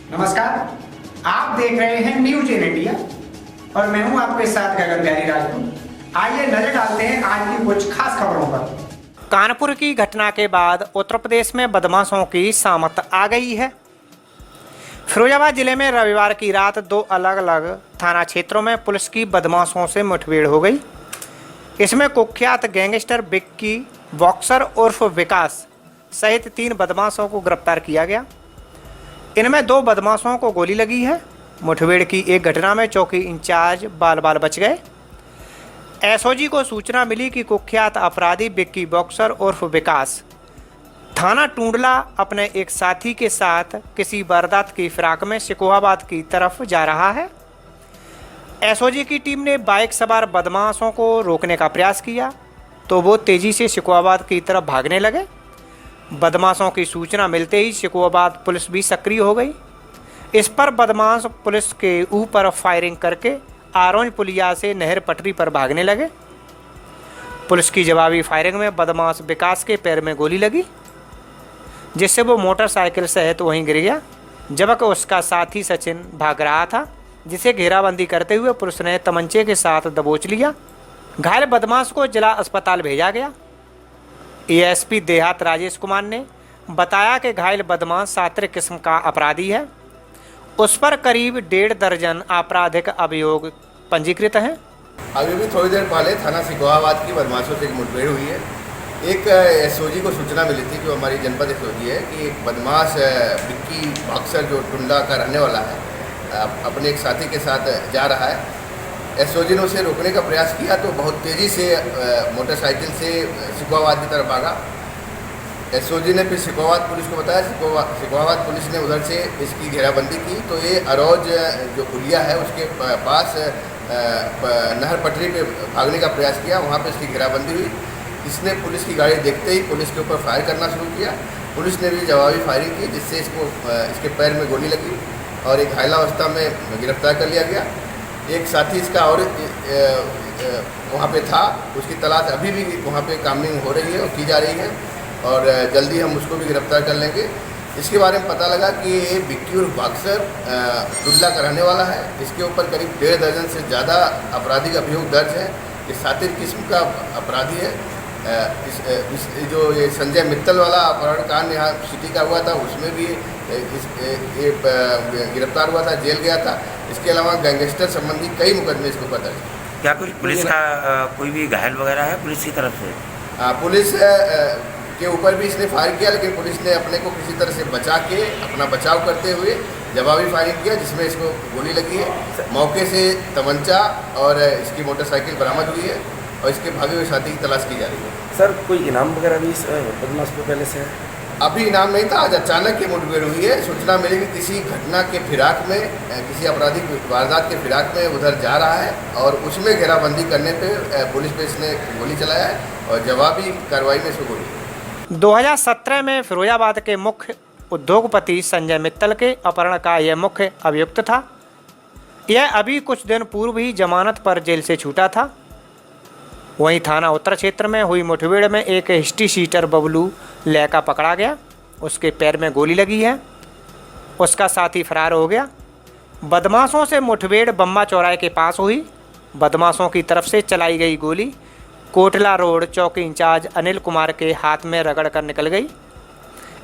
नमस्कार, आप देख रहे हैं न्यूज इन इंडिया और मैं हूं आपके साथ गगन बिहारी राजपूत। आइए नजर डालते हैं आज की कुछ खास खबरों पर। कानपुर की घटना के बाद उत्तर प्रदेश में बदमाशों की सामत आ गई है। फिरोजाबाद जिले में रविवार की रात दो अलग अलग थाना क्षेत्रों में पुलिस की बदमाशों से मुठभेड़ हो गई। इसमें कुख्यात गैंगस्टर बिक्की बॉक्सर उर्फ विकास सहित 3 बदमाशों को गिरफ्तार किया गया। इनमें 2 बदमाशों को गोली लगी है। मुठभेड़ की एक घटना में चौकी इंचार्ज बाल बाल बच गए। एसओजी को सूचना मिली कि कुख्यात अपराधी बिक्की बॉक्सर उर्फ विकास थाना टूंडला अपने एक साथी के साथ किसी वारदात की फिराक में शिकोहाबाद की तरफ जा रहा है। एसओजी की टीम ने बाइक सवार बदमाशों को रोकने का प्रयास किया तो वो तेजी से शिकोहाबाद की तरफ भागने लगे। बदमाशों की सूचना मिलते ही शिकोहाबाद पुलिस भी सक्रिय हो गई। इस पर बदमाश पुलिस के ऊपर फायरिंग करके आरोंज पुलिया से नहर पटरी पर भागने लगे। पुलिस की जवाबी फायरिंग में बदमाश विकास के पैर में गोली लगी, जिससे वो मोटरसाइकिल सहित वहीं गिर गया, जबकि उसका साथी सचिन भाग रहा था, जिसे घेराबंदी करते हुए पुलिस ने तमंचे के साथ दबोच लिया। घायल बदमाश को जिला अस्पताल भेजा गया। एएसपी देहात राजेश कुमार ने बताया कि घायल बदमाश सात्विक किस्म का अपराधी है। उस पर करीब 1.5 दर्जन आपराधिक अभियोग पंजीकृत हैं। अभी भी थोड़ी देर पहले थाना सिकोहाबाद की बदमाशों से एक मुठभेड़ हुई है। एक एसओजी को सूचना मिली थी, जो हमारी जनपद एसओजी है, कि एक बदमाश बिक्की बॉक्सर जो टुंडा का रहने वाला है अपने एक साथी के साथ जा रहा है। एसओजी ने उसे रोकने का प्रयास किया तो बहुत तेज़ी से मोटरसाइकिल से सिकोहाबाद की तरफ भागा। एसओजी ने फिर सिकोहाबाद पुलिस को बताया। सिकोहाबाद पुलिस ने उधर से इसकी घेराबंदी की तो ये अरौज जो पुलिया है उसके पास नहर पटरी पे भागने का प्रयास किया। वहाँ पे इसकी घेराबंदी हुई। इसने पुलिस की गाड़ी देखते ही पुलिस के ऊपर फायर करना शुरू किया। पुलिस ने भी जवाबी फायरिंग की, जिससे इसके पैर में गोली लगी और एक घायलावस्था में गिरफ्तार कर लिया गया। एक साथी इसका और वहाँ पे था, उसकी तलाश अभी भी वहाँ पे कामिंग हो रही है और की जा रही है और जल्दी हम उसको भी गिरफ्तार कर लेंगे। इसके बारे में पता लगा कि ये बिक्की और बॉक्सर टुंडला का रहने वाला है। इसके ऊपर करीब 1.5 दर्जन से ज़्यादा आपराधिक अभियोग दर्ज है। ये सात्विक किस्म का अपराधी है। जो ये संजय मित्तल वाला अपहरण कांड यहाँ सिटी का हुआ था, उसमें भी ये गिरफ्तार हुआ था, जेल गया था। इसके अलावा गैंगस्टर संबंधी कई मुकदमे इसके ऊपर दर्ज हैं। क्या कुछ पुलिस का कोई भी घायल वगैरह है पुलिस की तरफ से? पुलिस के ऊपर भी इसने फायर किया, लेकिन पुलिस ने अपने को किसी तरह से बचा के अपना बचाव करते हुए जवाबी फायरिंग किया, जिसमें इसको गोली लगी है। मौके से तमंचा और इसकी मोटरसाइकिल बरामद हुई है और इसके भागे हुए साथी की तलाश की जा रही है। सर, कोई इनाम वगैरह भी इस बदमाश को पहले से है? अभी इनाम नहीं था। आज अचानक ये मुठभेड़ हुई है। सूचना मिली कि किसी घटना के फिराक में, किसी आपराधिक वारदात के फिराक में उधर जा रहा है और उसमें घेराबंदी करने पे पुलिस पे इसने गोली चलाया है और जवाबी कार्रवाई में इसको गोली। 2017 में फिरोजाबाद के मुख्य उद्योगपति संजय मित्तल के अपहरण का यह मुख्य अभियुक्त था। यह अभी कुछ दिन पूर्व ही जमानत पर जेल से छूटा था। वहीं थाना उत्तर क्षेत्र में हुई मुठभेड़ में एक हिस्ट्री शीटर बबलू लैका पकड़ा गया। उसके पैर में गोली लगी है। उसका साथी फरार हो गया। बदमाशों से मुठभेड़ बम्बा चौराहे के पास हुई। बदमाशों की तरफ से चलाई गई गोली कोटला रोड चौकी इंचार्ज अनिल कुमार के हाथ में रगड़ कर निकल गई।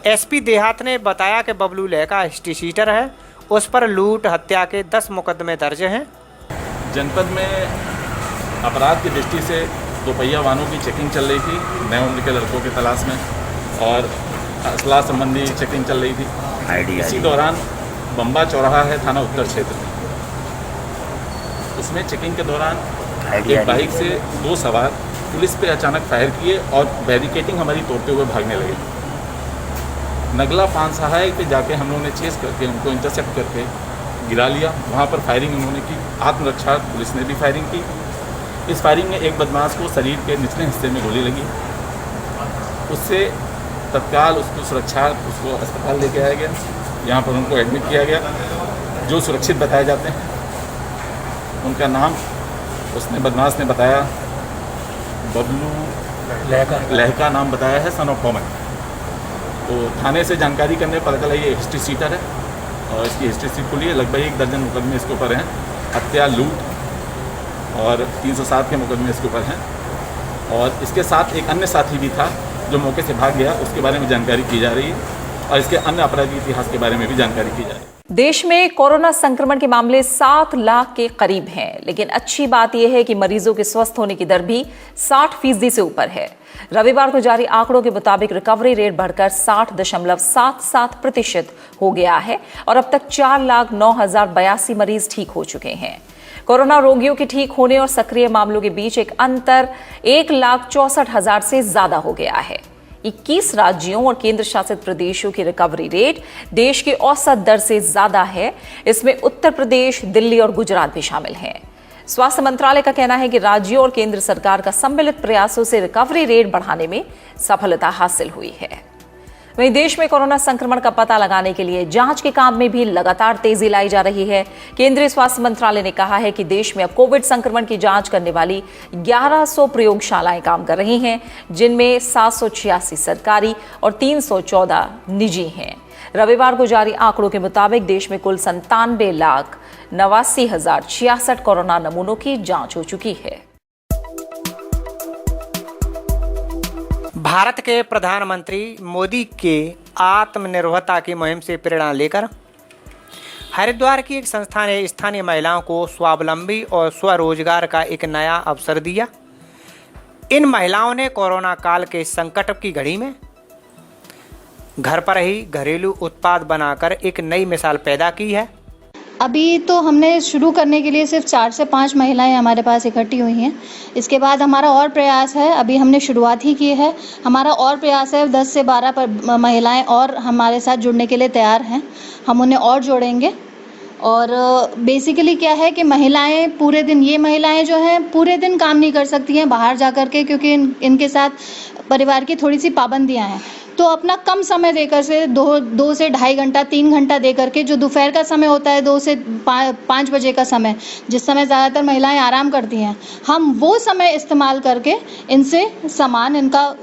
एसपी देहात ने बताया कि बबलू लैका हिस्ट्री शीटर है। उस पर लूट हत्या के 10 मुकदमे दर्ज हैं। जनपद में अपराध की दृष्टि से 2 पहिया वाहनों की चेकिंग चल रही थी, नए उम्र के लड़कों की तलाश में, और असला संबंधी चेकिंग चल रही थी। इसी दौरान बम्बा चौराहा है थाना उत्तर क्षेत्र में, उसमें चेकिंग के दौरान एक बाइक से 2 सवार पुलिस पे अचानक फायर किए और बैरिकेटिंग हमारी तोड़ते हुए भागने लगे। नगला पान सहायक पे जाके हम लोगों ने चेस करके उनको इंटरसेप्ट करके गिरा लिया। वहाँ पर फायरिंग उन्होंने की। आत्मरक्षा पुलिस ने भी फायरिंग की। इस फायरिंग में एक बदमाश को शरीर के निचले हिस्से में गोली लगी। उससे तत्काल उसको सुरक्षा उसको अस्पताल लेके आया गया। यहाँ पर उनको एडमिट किया गया। जो सुरक्षित बताए जाते हैं उनका नाम उसने बदमाश ने बताया बबलू लहका नाम बताया है, सन ऑफ कॉमन। तो थाने से जानकारी करने पर पता चला ये हिस्ट्री सीटर है और इसकी हिस्ट्री सी खुली है। लगभग 1 दर्जन मुकदमे इसके ऊपर हैं, हत्या, लूट और 307 के मुकदमे इसके ऊपर हैं। और इसके साथ एक अन्य साथी भी था जो मौके से भाग गया, उसके बारे में जानकारी की जा रही है और इसके अन्य आपराधिक इतिहास के बारे में भी जानकारी की जा रही है। देश में कोरोना संक्रमण के मामले 7 लाख के करीब हैं, लेकिन अच्छी बात यह है कि मरीजों के स्वस्थ होने की दर भी 60% से ऊपर है। रविवार को जारी आंकड़ों के मुताबिक रिकवरी रेट बढ़कर 60.77% हो गया है और अब तक 4,09,082 मरीज ठीक हो चुके हैं। कोरोना रोगियों के ठीक होने और सक्रिय मामलों के बीच एक अंतर 1,64,000 से ज्यादा हो गया है। 21 राज्यों और केंद्र शासित प्रदेशों की रिकवरी रेट देश की औसत दर से ज्यादा है। इसमें उत्तर प्रदेश, दिल्ली और गुजरात भी शामिल हैं। स्वास्थ्य मंत्रालय का कहना है कि राज्यों और केंद्र सरकार का सम्मिलित प्रयासों से रिकवरी रेट बढ़ाने में सफलता हासिल हुई है। वहीं देश में कोरोना संक्रमण का पता लगाने के लिए जांच के काम में भी लगातार तेजी लाई जा रही है। केंद्रीय स्वास्थ्य मंत्रालय ने कहा है कि देश में अब कोविड संक्रमण की जांच करने वाली 1100 प्रयोगशालाएं काम कर रही हैं, जिनमें 786 सरकारी और 314 निजी हैं। रविवार को जारी आंकड़ों के मुताबिक देश में कुल 97,89,066 कोरोना नमूनों की जांच हो चुकी है। भारत के प्रधानमंत्री मोदी के आत्मनिर्भरता की मुहिम से प्रेरणा लेकर हरिद्वार की एक संस्था ने स्थानीय महिलाओं को स्वावलंबी और स्वरोजगार का एक नया अवसर दिया। इन महिलाओं ने कोरोना काल के संकट की घड़ी में घर पर ही घरेलू उत्पाद बनाकर एक नई मिसाल पैदा की है। अभी तो हमने शुरू करने के लिए सिर्फ 4 से 5 महिलाएं हमारे पास इकट्ठी हुई हैं। इसके बाद हमारा और प्रयास है, अभी हमने शुरुआत ही की है, हमारा और प्रयास है 10 से 12 महिलाएं और हमारे साथ जुड़ने के लिए तैयार हैं। हम उन्हें और जोड़ेंगे। और बेसिकली क्या है कि महिलाएं पूरे दिन, ये महिलाएं जो हैं पूरे दिन काम नहीं कर सकती हैं बाहर जा कर के, क्योंकि इनके साथ परिवार की थोड़ी सी पाबंदियां हैं। तो अपना कम समय देकर से 2 से 2.5 घंटा 3 घंटा दे करके, जो दोपहर का समय होता है 2 से 5 बजे का समय, जिस समय ज़्यादातर महिलाएं आराम करती हैं, हम वो समय इस्तेमाल करके इनसे सामान, इनका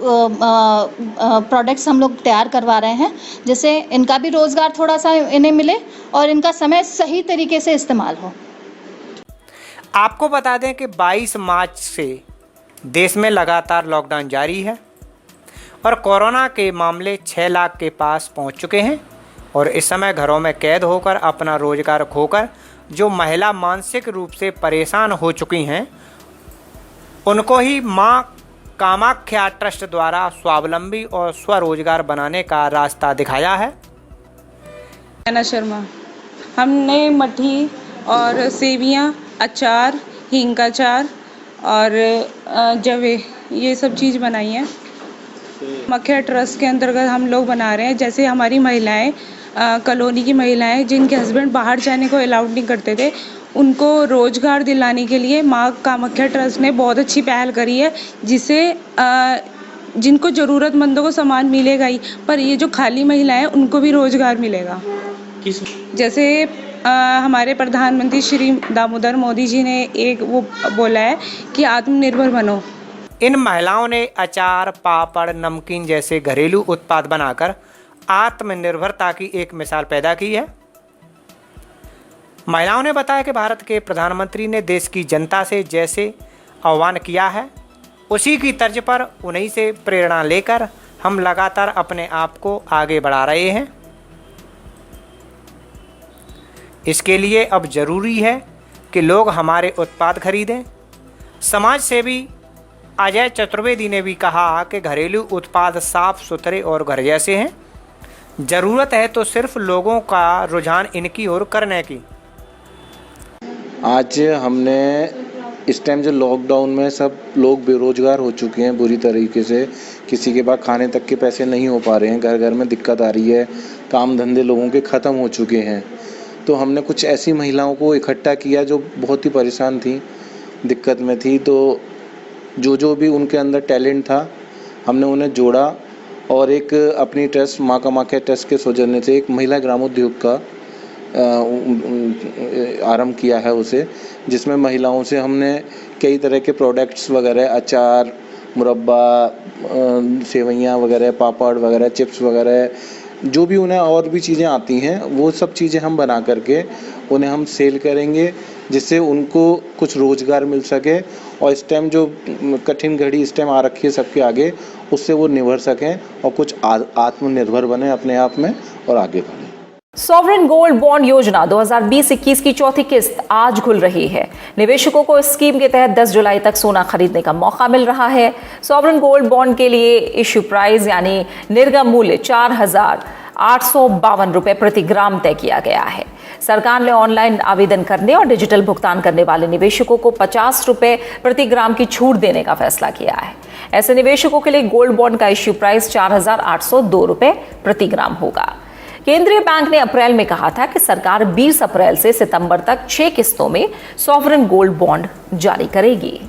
प्रोडक्ट्स हम लोग तैयार करवा रहे हैं, जिससे इनका भी रोज़गार थोड़ा सा इन्हें मिले और इनका समय सही तरीके से इस्तेमाल हो। आपको बता दें कि 22 मार्च से देश में लगातार लॉकडाउन जारी है और कोरोना के मामले 6 लाख के पास पहुंच चुके हैं। और इस समय घरों में कैद होकर अपना रोजगार खोकर जो महिला मानसिक रूप से परेशान हो चुकी हैं, उनको ही मां कामाख्या ट्रस्ट द्वारा स्वावलंबी और स्वरोजगार बनाने का रास्ता दिखाया है। नैना शर्मा, हमने मट्ठी और सेवियां, अचार, हींग का अचार और जवे, ये सब चीज़ बनाई हैं। कामाख्या ट्रस्ट के अंतर्गत हम लोग बना रहे हैं। जैसे हमारी महिलाएं, कॉलोनी की महिलाएं जिनके हस्बैंड बाहर जाने को अलाउड नहीं करते थे, उनको रोजगार दिलाने के लिए माँ कामाख्या ट्रस्ट ने बहुत अच्छी पहल करी है, जिसे जिनको ज़रूरतमंदों को सामान मिलेगा ही, पर ये जो खाली महिलाएं उनको भी रोजगार मिलेगा। जैसे हमारे प्रधानमंत्री श्री दामोदर मोदी जी ने एक वो बोला है कि आत्मनिर्भर बनो। इन महिलाओं ने अचार, पापड़, नमकीन जैसे घरेलू उत्पाद बनाकर आत्मनिर्भरता की एक मिसाल पैदा की है। महिलाओं ने बताया कि भारत के प्रधानमंत्री ने देश की जनता से जैसे आह्वान किया है, उसी की तर्ज पर उन्हीं से प्रेरणा लेकर हम लगातार अपने आप को आगे बढ़ा रहे हैं। इसके लिए अब जरूरी है कि लोग हमारे उत्पाद खरीदें। समाज सेवी अजय चतुर्वेदी ने भी कहा कि घरेलू उत्पाद साफ सुथरे और घर जैसे हैं। ज़रूरत है तो सिर्फ लोगों का रुझान इनकी ओर करने की। आज हमने इस टाइम जो लॉकडाउन में सब लोग बेरोजगार हो चुके हैं बुरी तरीके से, किसी के पास खाने तक के पैसे नहीं हो पा रहे हैं, घर घर में दिक्कत आ रही है, काम धंधे लोगों के ख़त्म हो चुके हैं। तो हमने कुछ ऐसी महिलाओं को इकट्ठा किया जो बहुत ही परेशान थी, दिक्कत में थी। तो जो भी उनके अंदर टैलेंट था, हमने उन्हें जोड़ा और एक अपनी ट्रस्ट माँ कामाख्या ट्रस्ट के सौजन्य से एक महिला ग्रामोद्योग का आरंभ किया है उसे, जिसमें महिलाओं से हमने कई तरह के प्रोडक्ट्स वगैरह, अचार, मुरब्बा, सेवइयाँ वगैरह, पापड़ वगैरह, चिप्स वगैरह, जो भी उन्हें और भी चीज़ें आती हैं वो सब चीज़ें हम बना करके उन्हें हम सेल करेंगे, जिससे उनको कुछ रोज़गार मिल सके और इस टाइम जो कठिन घड़ी इस टाइम आ रखी है सबके आगे, उससे वो निभर सकें और कुछ आत्मनिर्भर बने अपने आप में और आगे बढ़ें। सॉवरेन गोल्ड बॉन्ड योजना 2020-21 की चौथी किस्त आज खुल रही है। निवेशकों को इस स्कीम के तहत 10 जुलाई तक सोना खरीदने का मौका मिल रहा है। सॉवरेन गोल्ड बॉन्ड के लिए इश्यू प्राइस यानी निर्गम मूल्य 4,852 रुपए प्रति ग्राम तय किया गया है। सरकार ने ऑनलाइन आवेदन करने और डिजिटल भुगतान करने वाले निवेशकों को 50 रुपए प्रति ग्राम की छूट देने का फैसला किया है। ऐसे निवेशकों के लिए गोल्ड बॉन्ड का इश्यू प्राइस 4,802 रुपए प्रति ग्राम होगा। केंद्रीय बैंक ने अप्रैल में कहा था कि सरकार 20 अप्रैल से सितंबर तक 6 किस्तों में सॉवरेन गोल्ड बॉन्ड जारी करेगी।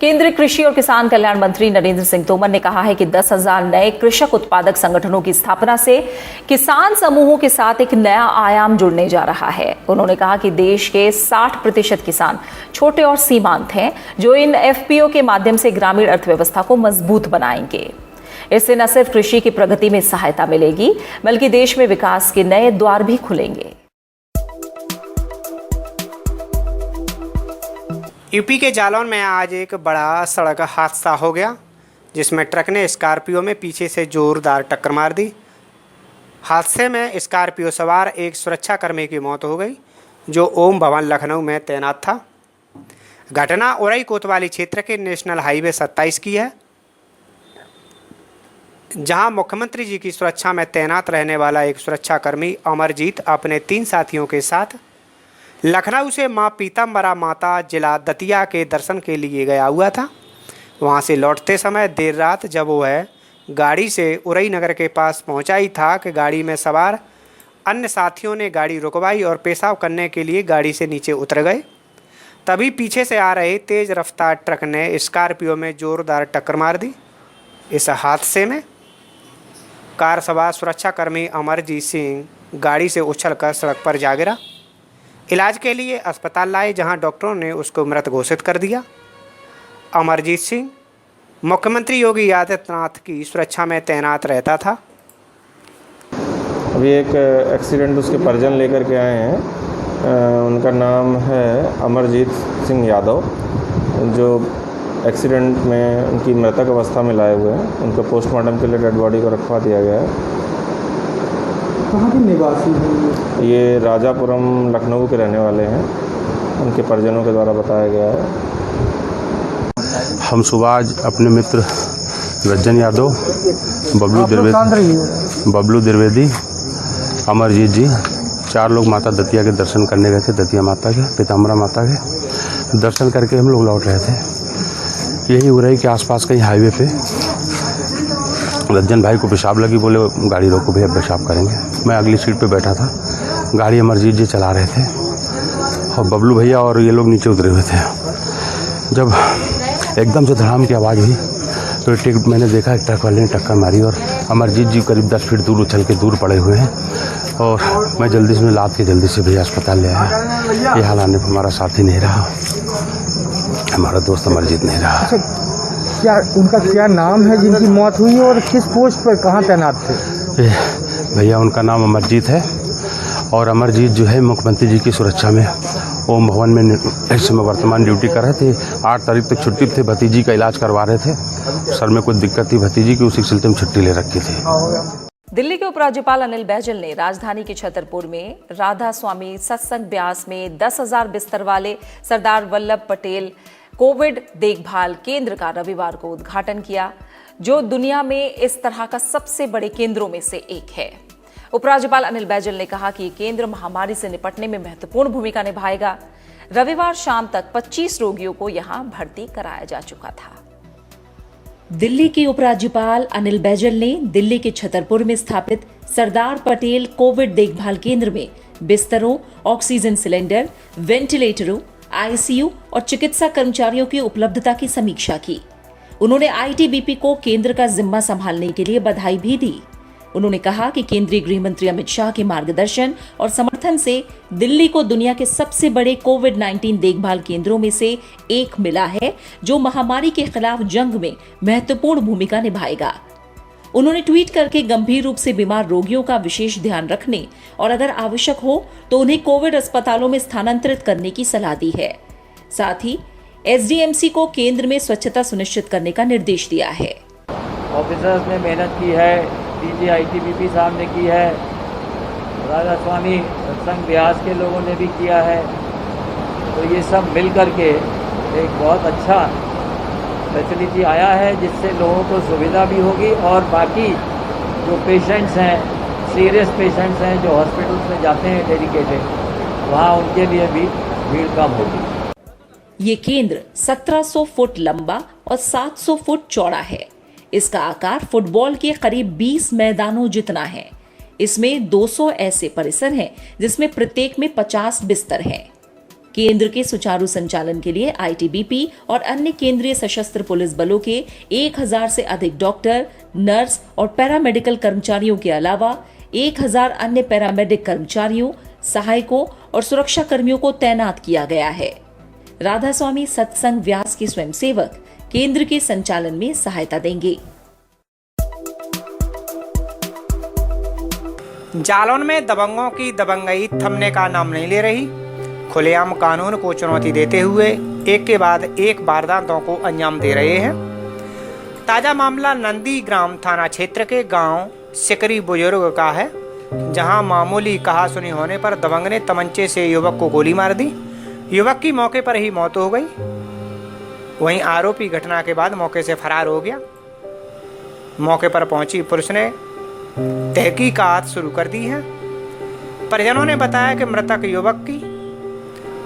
केंद्रीय कृषि और किसान कल्याण मंत्री नरेंद्र सिंह तोमर ने कहा है कि 10,000 नए कृषक उत्पादक संगठनों की स्थापना से किसान समूहों के साथ एक नया आयाम जुड़ने जा रहा है। उन्होंने कहा कि देश के 60% किसान छोटे और सीमांत हैं, जो इन एफपीओ के माध्यम से ग्रामीण अर्थव्यवस्था को मजबूत बनाएंगे। इससे न सिर्फ कृषि की प्रगति में सहायता मिलेगी, बल्कि देश में विकास के नए द्वार भी खुलेंगे। यूपी के जालौन में आज एक बड़ा सड़क हादसा हो गया, जिसमें ट्रक ने स्कॉर्पियो में पीछे से जोरदार टक्कर मार दी। हादसे में स्कॉर्पियो सवार एक सुरक्षाकर्मी की मौत हो गई, जो ओम भवन लखनऊ में तैनात था। घटना उरई कोतवाली क्षेत्र के नेशनल हाईवे 27 की है, जहां मुख्यमंत्री जी की सुरक्षा में तैनात रहने वाला एक सुरक्षाकर्मी अमरजीत अपने 3 साथियों के साथ लखनऊ से मां पीताम्बरा माता जिला दतिया के दर्शन के लिए गया हुआ था। वहां से लौटते समय देर रात जब वह गाड़ी से उरई नगर के पास पहुंचा ही था कि गाड़ी में सवार अन्य साथियों ने गाड़ी रुकवाई और पेशाब करने के लिए गाड़ी से नीचे उतर गए। तभी पीछे से आ रहे तेज़ रफ्तार ट्रक ने स्कॉर्पियो में जोरदार टक्कर मार दी। इस हादसे में कार सवार सुरक्षाकर्मी अमरजीत सिंह गाड़ी से उछलकर सड़क पर जा गिरा। इलाज के लिए अस्पताल लाए, जहां डॉक्टरों ने उसको मृत घोषित कर दिया। अमरजीत सिंह मुख्यमंत्री योगी आदित्यनाथ की सुरक्षा में तैनात रहता था। अभी एक एक्सीडेंट उसके परिजन लेकर के आए हैं। उनका नाम है अमरजीत सिंह यादव, जो एक्सीडेंट में उनकी मृतक अवस्था में लाए हुए हैं। उनको पोस्टमार्टम के लिए डेड बॉडी को रखवा दिया गया है। कहाँ के निवासी हैं ये राजापुरम लखनऊ के रहने वाले हैं, उनके परिजनों के द्वारा बताया गया है। हम सुबह आज अपने मित्र रज्जन यादव, बबलू द्विवेदी, अमरजीत जी 4 लोग माता दतिया के दर्शन करने गए थे। दतिया माता के, पीताम्बरा माता के दर्शन करके हम लोग लौट रहे थे। यही उरई के आसपास कहीं हाईवे पे रज्जन भाई को पेशाब लगी, बोले गाड़ी रोको भैया पेशाब करेंगे। मैं अगली सीट पे बैठा था, गाड़ी अमरजीत जी चला रहे थे और बबलू भैया और ये लोग नीचे उतरे हुए थे। जब एकदम से धड़ाम की आवाज़ हुई तो मैंने देखा ट्रक वाले ने टक्कर मारी और अमरजीत जी करीब 10 फीट दूर उछल के दूर पड़े हुए हैं। और मैं जल्दी से लाद के जल्दी से भैया अस्पताल ले आया। ये हाल आने पर हमारा साथी नहीं रहा, हमारा दोस्त अमरजीत नहीं रहा। क्या उनका क्या नाम है जिनकी मौत हुई और किस पोस्ट पर कहाँ तैनात थे? भैया उनका नाम अमरजीत है और अमरजीत जो है मुख्यमंत्री जी की सुरक्षा में ओम भवन में इस समय वर्तमान ड्यूटी कर रहे थे। 8 तारीख तक छुट्टी थे, भतीजी का इलाज करवा रहे थे। सर में कुछ दिक्कत थी भतीजी की, उसी सिलसिले में छुट्टी ले रखी थी। दिल्ली के उपराज्यपाल अनिल बैजल ने राजधानी के छतरपुर में राधा स्वामी सत्संग ब्यास में 10,000 बिस्तर वाले सरदार वल्लभ पटेल कोविड देखभाल केंद्र का रविवार को उद्घाटन किया, जो दुनिया में इस तरह का सबसे बड़े केंद्रों में से एक है। उपराज्यपाल अनिल बैजल ने कहा कि ये केंद्र महामारी से निपटने में महत्वपूर्ण भूमिका निभाएगा। रविवार शाम तक 25 रोगियों को यहां भर्ती कराया जा चुका था। दिल्ली के उपराज्यपाल अनिल बैजल ने दिल्ली के छतरपुर में स्थापित सरदार पटेल कोविड देखभाल केंद्र में बिस्तरों, ऑक्सीजन सिलेंडर, वेंटिलेटरों, आईसीयू और चिकित्सा कर्मचारियों की उपलब्धता की समीक्षा की। उन्होंने आईटीबीपी को केंद्र का जिम्मा संभालने के लिए बधाई भी दी। उन्होंने कहा कि केंद्रीय गृह मंत्री अमित शाह के मार्गदर्शन और समर्थन से दिल्ली को दुनिया के सबसे बड़े कोविड-19 देखभाल केंद्रों में से एक मिला है, जो महामारी के खिलाफ जंग में महत्वपूर्ण भूमिका निभाएगा। उन्होंने ट्वीट करके गंभीर रूप से बीमार रोगियों का विशेष ध्यान रखने और अगर आवश्यक हो तो उन्हें कोविड अस्पतालों में स्थानांतरित करने की सलाह दी है। साथ ही एसडीएमसी को केंद्र में स्वच्छता सुनिश्चित करने का निर्देश दिया है। ऑफिसर्स ने मेहनत की है, डीजी आईटीबीपी साहब ने की है, राधा स्वामी सत्संग व्यास के लोगों ने भी किया है। तो ये सब मिल करके एक बहुत अच्छा फैसिलिटी आया है जिससे लोगों को सुविधा भी होगी और बाकी जो पेशेंट्स हैं, सीरियस पेशेंट्स हैं जो हॉस्पिटल्स में जाते हैं डेडिकेटेड, वहाँ उनके लिए भी भीड़ कम होगी। ये केंद्र 1700 फुट लंबा और 700 फुट चौड़ा है। इसका आकार फुटबॉल के करीब 20 मैदानों जितना है। इसमें 200 ऐसे परिसर हैं जिसमें प्रत्येक में 50 बिस्तर हैं। केंद्र के सुचारू संचालन के लिए आईटीबीपी और अन्य केंद्रीय सशस्त्र पुलिस बलों के 1000 से अधिक डॉक्टर, नर्स और पैरामेडिकल कर्मचारियों के अलावा 1000 अन्य पैरामेडिक कर्मचारियों, सहायकों और सुरक्षा कर्मियों को तैनात किया गया है। राधा स्वामी सत्संग व्यास के स्वयंसेवक केंद्र के संचालन में सहायता देंगे। जालौन में दबंगों की दबंगई थमने का नाम नहीं ले रही। खुलेआम कानून को चुनौती देते हुए एक के बाद एक वारदातों को अंजाम दे रहे हैं। ताजा मामला नंदीग्राम थाना क्षेत्र के गांव सिकरी बुजुर्ग का है, जहां मामूली कहासुनी होने पर दबंग ने तमंचे से युवक को गोली मार दी। युवक की मौके पर ही मौत हो गई। वहीं आरोपी घटना के बाद मौके से फरार हो गया। मौके पर पहुंची पुलिस ने तहकीकात शुरू कर दी है। परिजनों ने बताया कि मृतक युवक की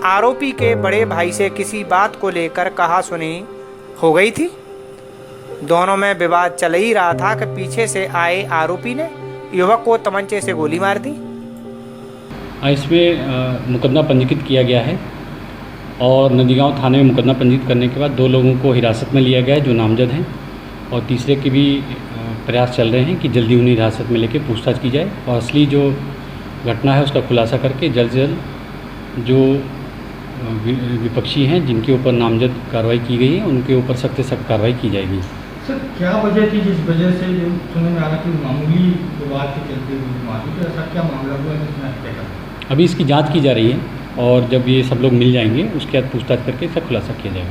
आरोपी के बड़े भाई से किसी बात को लेकर कहासुनी हो गई थी। दोनों में विवाद चल ही रहा था कि पीछे से आए आरोपी ने युवक को तमंचे से गोली मार दी। इसमें मुकदमा पंजीकृत किया गया है और नंदीगांव थाने में मुकदमा पंजीकृत करने के बाद 2 लोगों को हिरासत में लिया गया है जो नामजद हैं, और तीसरे के भी प्रयास चल रहे हैं कि जल्दी उन्हें हिरासत में लेकर पूछताछ की जाए और असली जो घटना है उसका खुलासा करके जल्द से जल्द जो विपक्षी हैं जिनके ऊपर नामजद कार्रवाई की गई है उनके ऊपर सख्त से सख्त कार्रवाई की जाएगी। सर, क्या वजह थी जिस वजह से जो सुनने में आ रहा कि मामूली विवाद के चलते हुए मारपीट, तो ऐसा क्या मामला हुआ है जिसमें हत्या कर? अभी इसकी जांच की जा रही है और जब ये सब लोग मिल जाएंगे उसके बाद पूछताछ करके इसका खुलासा किया जाएगा।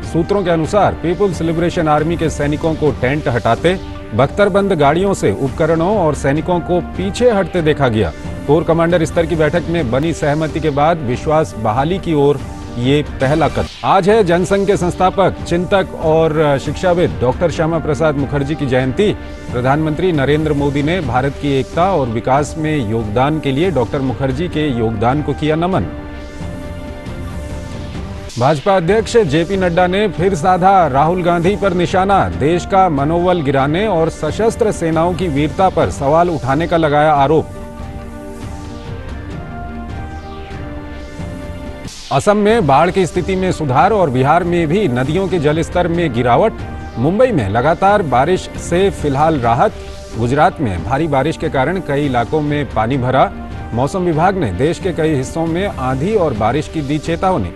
सूत्रों के अनुसार पीपुल्स लिबरेशन आर्मी के सैनिकों को टेंट हटाते, बख्तरबंद गाड़ियों से उपकरणों और सैनिकों को पीछे हटते देखा गया। कोर कमांडर स्तर की बैठक में बनी सहमति के बाद विश्वास बहाली की ओर ये पहला कदम। आज है जनसंघ के संस्थापक, चिंतक और शिक्षाविद डॉक्टर श्यामा प्रसाद मुखर्जी की जयंती। प्रधानमंत्री नरेंद्र मोदी ने भारत की एकता और विकास में योगदान के लिए डॉक्टर मुखर्जी के योगदान को किया नमन। भाजपा अध्यक्ष जेपी नड्डा ने फिर साधा राहुल गांधी पर निशाना। देश का मनोबल गिराने और सशस्त्र सेनाओं की वीरता पर सवाल उठाने का लगाया आरोप। असम में बाढ़ की स्थिति में सुधार और बिहार में भी नदियों के जलस्तर में गिरावट। मुंबई में लगातार बारिश से फिलहाल राहत। गुजरात में भारी बारिश के कारण कई इलाकों में पानी भरा। मौसम विभाग ने देश के कई हिस्सों में आंधी और बारिश की दी चेतावनी।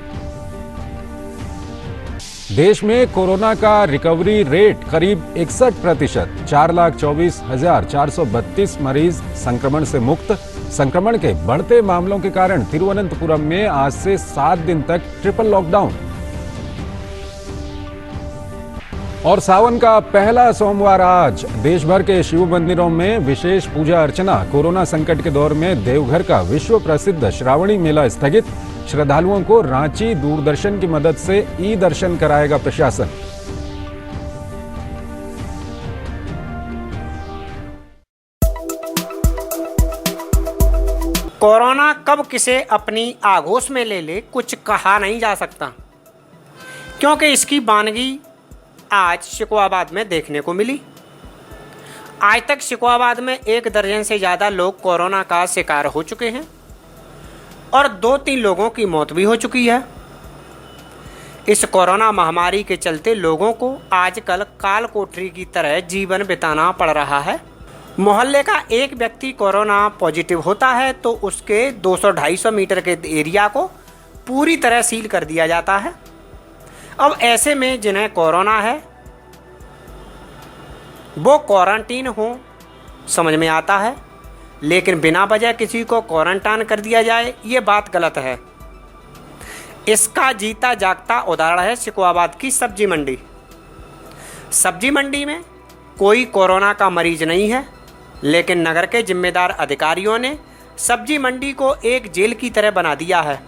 देश में कोरोना का रिकवरी रेट करीब 61%। 4,24,432 मरीज संक्रमण से मुक्त। संक्रमण के बढ़ते मामलों के कारण तिरुवनंतपुरम में आज से 7 दिन तक ट्रिपल लॉकडाउन। और सावन का पहला सोमवार आज देश भर के शिव मंदिरों में विशेष पूजा अर्चना। कोरोना संकट के दौर में देवघर का विश्व प्रसिद्ध श्रावणी मेला स्थगित। श्रद्धालुओं को रांची दूरदर्शन की मदद से ई दर्शन कराएगा प्रशासन। कोरोना कब किसे अपनी आगोश में ले ले कुछ कहा नहीं जा सकता, क्योंकि इसकी बानगी आज शिकोहाबाद में देखने को मिली। आज तक शिकोहाबाद में 1 दर्जन से ज़्यादा लोग कोरोना का शिकार हो चुके हैं और 2-3 लोगों की मौत भी हो चुकी है। इस कोरोना महामारी के चलते लोगों को आजकल काल कोठरी की तरह जीवन बिताना पड़ रहा है। मोहल्ले का एक व्यक्ति कोरोना पॉजिटिव होता है तो उसके 200-250 मीटर के एरिया को पूरी तरह सील कर दिया जाता है। अब ऐसे में जिन्हें कोरोना है वो क्वारंटीन हो समझ में आता है, लेकिन बिना वजह किसी को क्वारंटाइन कर दिया जाए ये बात गलत है। इसका जीता जागता उदाहरण है शिकोहाबाद की सब्जी मंडी। सब्जी मंडी में कोई कोरोना का मरीज नहीं है, लेकिन नगर के जिम्मेदार अधिकारियों ने सब्जी मंडी को एक जेल की तरह बना दिया है।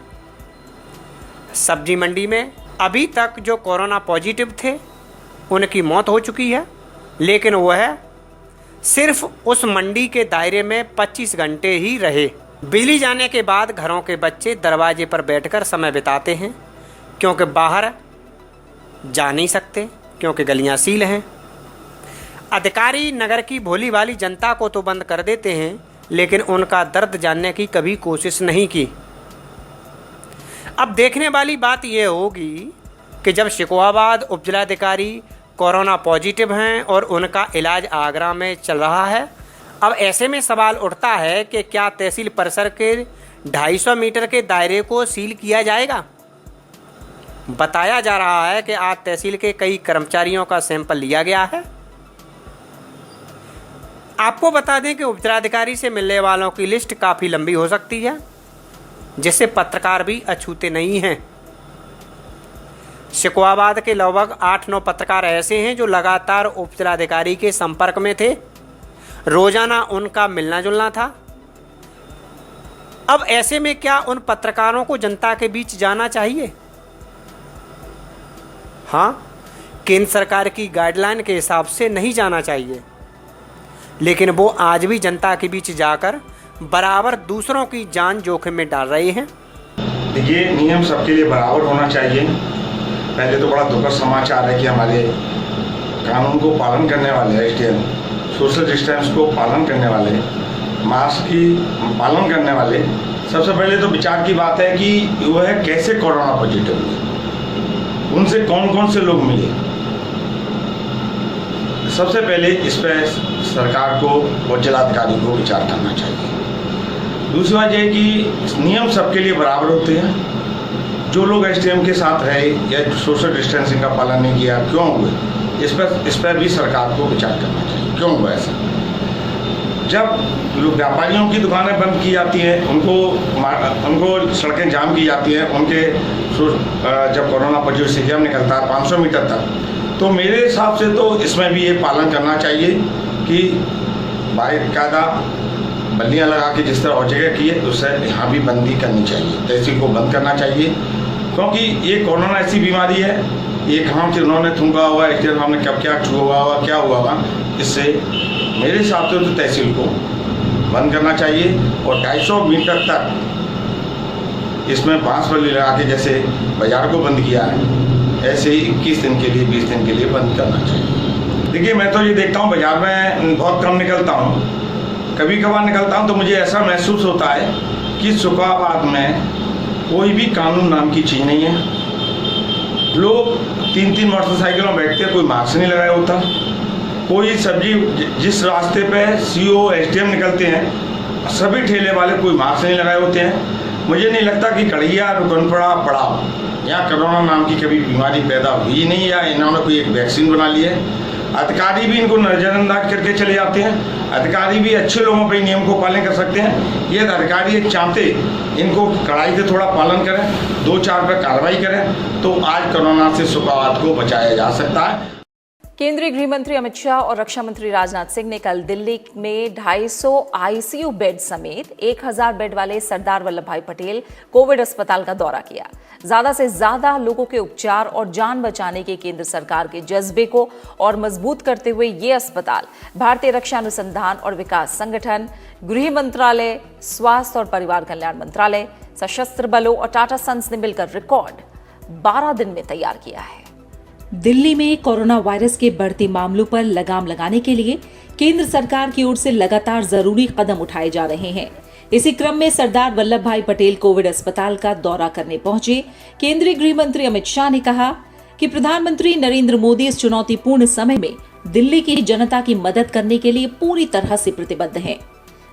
सब्जी मंडी में अभी तक जो कोरोना पॉजिटिव थे उनकी मौत हो चुकी है, लेकिन वह सिर्फ उस मंडी के दायरे में 25 घंटे ही रहे। बिजली जाने के बाद घरों के बच्चे दरवाजे पर बैठकर समय बिताते हैं, क्योंकि बाहर जा नहीं सकते, क्योंकि गलियां सील हैं। अधिकारी नगर की भोली भाली जनता को तो बंद कर देते हैं, लेकिन उनका दर्द जानने की कभी कोशिश नहीं की। अब देखने वाली बात यह होगी कि जब शिकोहाबाद उपजिलाधिकारी कोरोना पॉजिटिव हैं और उनका इलाज आगरा में चल रहा है, अब ऐसे में सवाल उठता है कि क्या तहसील परिसर के 250 मीटर के दायरे को सील किया जाएगा। बताया जा रहा है कि आज तहसील के कई कर्मचारियों का सैंपल लिया गया है। आपको बता दें कि उपजिलाधिकारी से मिलने वालों की लिस्ट काफ़ी लंबी हो सकती है, जिससे पत्रकार भी अछूते नहीं हैं। शिकोहाबाद के लगभग 8-9 पत्रकार ऐसे हैं जो लगातार उपजिलाधिकारी के संपर्क में थे, रोजाना उनका मिलना जुलना था। अब ऐसे में क्या उन पत्रकारों को जनता के बीच जाना चाहिए? हाँ, केंद्र सरकार की गाइडलाइन के हिसाब से नहीं जाना चाहिए, लेकिन वो आज भी जनता के बीच जाकर बराबर दूसरों की जान जोखिम में डाल रहे हैं। देखिए, नियम सबके लिए बराबर होना चाहिए। पहले तो बड़ा दुखद समाचार है कि हमारे कानून को पालन करने वाले एसडीएम, सोशल डिस्टेंस को पालन करने वाले, मास्क की पालन करने वाले, सबसे पहले तो विचार की बात है कि वह कैसे कोरोना पॉजिटिव हुए, उनसे कौन कौन से लोग मिले। सबसे पहले इस पर सरकार को और जिलाधिकारी को विचार करना चाहिए। दूसरी बात यह है कि नियम सबके लिए बराबर होते हैं। जो लोग एसडीएम के साथ रहे या सोशल डिस्टेंसिंग का पालन नहीं किया, क्यों हुए, इस पर भी सरकार को विचार करना चाहिए, क्यों हुआ ऐसा। जब व्यापारियों की दुकानें बंद की जाती हैं, उनको सड़कें जाम की जाती हैं, उनके जब कोरोना पॉजिटिव सीएम निकलता है 500 मीटर तक, तो मेरे हिसाब से तो इसमें भी ये पालन करना चाहिए कि बाकायदा बल्लियाँ लगा के जिस तरह और जगह की है, उससे यहाँ भी बंदी करनी चाहिए, तहसील को बंद करना चाहिए। क्योंकि ये कोरोना ऐसी बीमारी है, ये कहाँ से उन्होंने थूका हुआ है, इसके हमने कब क्या छुआ हुआ क्या हुआ होगा, इससे मेरे हिसाब से तो तहसील को बंद करना चाहिए और 250 मीटर तक इसमें बांस बल्ली लगा के जैसे बाजार को बंद किया है, ऐसे ही 21 दिन के लिए 20 दिन के लिए बंद करना चाहिए। देखिए, मैं तो ये देखता हूँ बाजार में बहुत कम निकलता हूँ, कभी कभार निकलता हूँ तो मुझे ऐसा महसूस होता है कि शिकोहाबाद में कोई भी कानून नाम की चीज़ नहीं है। लोग 3-3 मोटरसाइकिलों में बैठते हैं, कोई मास्क नहीं लगाया होता। कोई सब्जी जिस रास्ते पे सीओ एसडीएम निकलते हैं, सभी ठेले वाले कोई मास्क नहीं लगाए होते हैं। मुझे नहीं लगता कि कड़िया रुकनपड़ा पड़ाव या कोरोना नाम की कभी बीमारी पैदा हुई नहीं, या इन्होंने कोई एक वैक्सीन बना ली है। अधिकारी भी इनको नजरअंदाज करके चले जाते हैं। अधिकारी भी अच्छे लोगों पे नियम को पालन कर सकते हैं। ये अधिकारी एक चाहते इनको कड़ाई से थोड़ा पालन करें, 2-4 पे कार्रवाई करें, तो आज कोरोना से शिकोहाबाद को बचाया जा सकता है। केंद्रीय गृह मंत्री अमित शाह और रक्षा मंत्री राजनाथ सिंह ने कल दिल्ली में 250 आईसीयू बेड समेत 1000 बेड वाले सरदार वल्लभ भाई पटेल कोविड अस्पताल का दौरा किया। ज्यादा से ज्यादा लोगों के उपचार और जान बचाने के केंद्र सरकार के जज्बे को और मजबूत करते हुए ये अस्पताल भारतीय रक्षा अनुसंधान और विकास संगठन, गृह मंत्रालय, स्वास्थ्य और परिवार कल्याण मंत्रालय, सशस्त्र बलों और टाटा सन्स ने मिलकर रिकॉर्ड 12 दिन में तैयार किया है। दिल्ली में कोरोना वायरस के बढ़ते मामलों पर लगाम लगाने के लिए केंद्र सरकार की ओर से लगातार जरूरी कदम उठाए जा रहे हैं। इसी क्रम में सरदार वल्लभ भाई पटेल कोविड अस्पताल का दौरा करने पहुंचे केंद्रीय गृह मंत्री अमित शाह ने कहा कि प्रधानमंत्री नरेंद्र मोदी इस चुनौतीपूर्ण समय में दिल्ली की जनता की मदद करने के लिए पूरी तरह से प्रतिबद्ध हैं।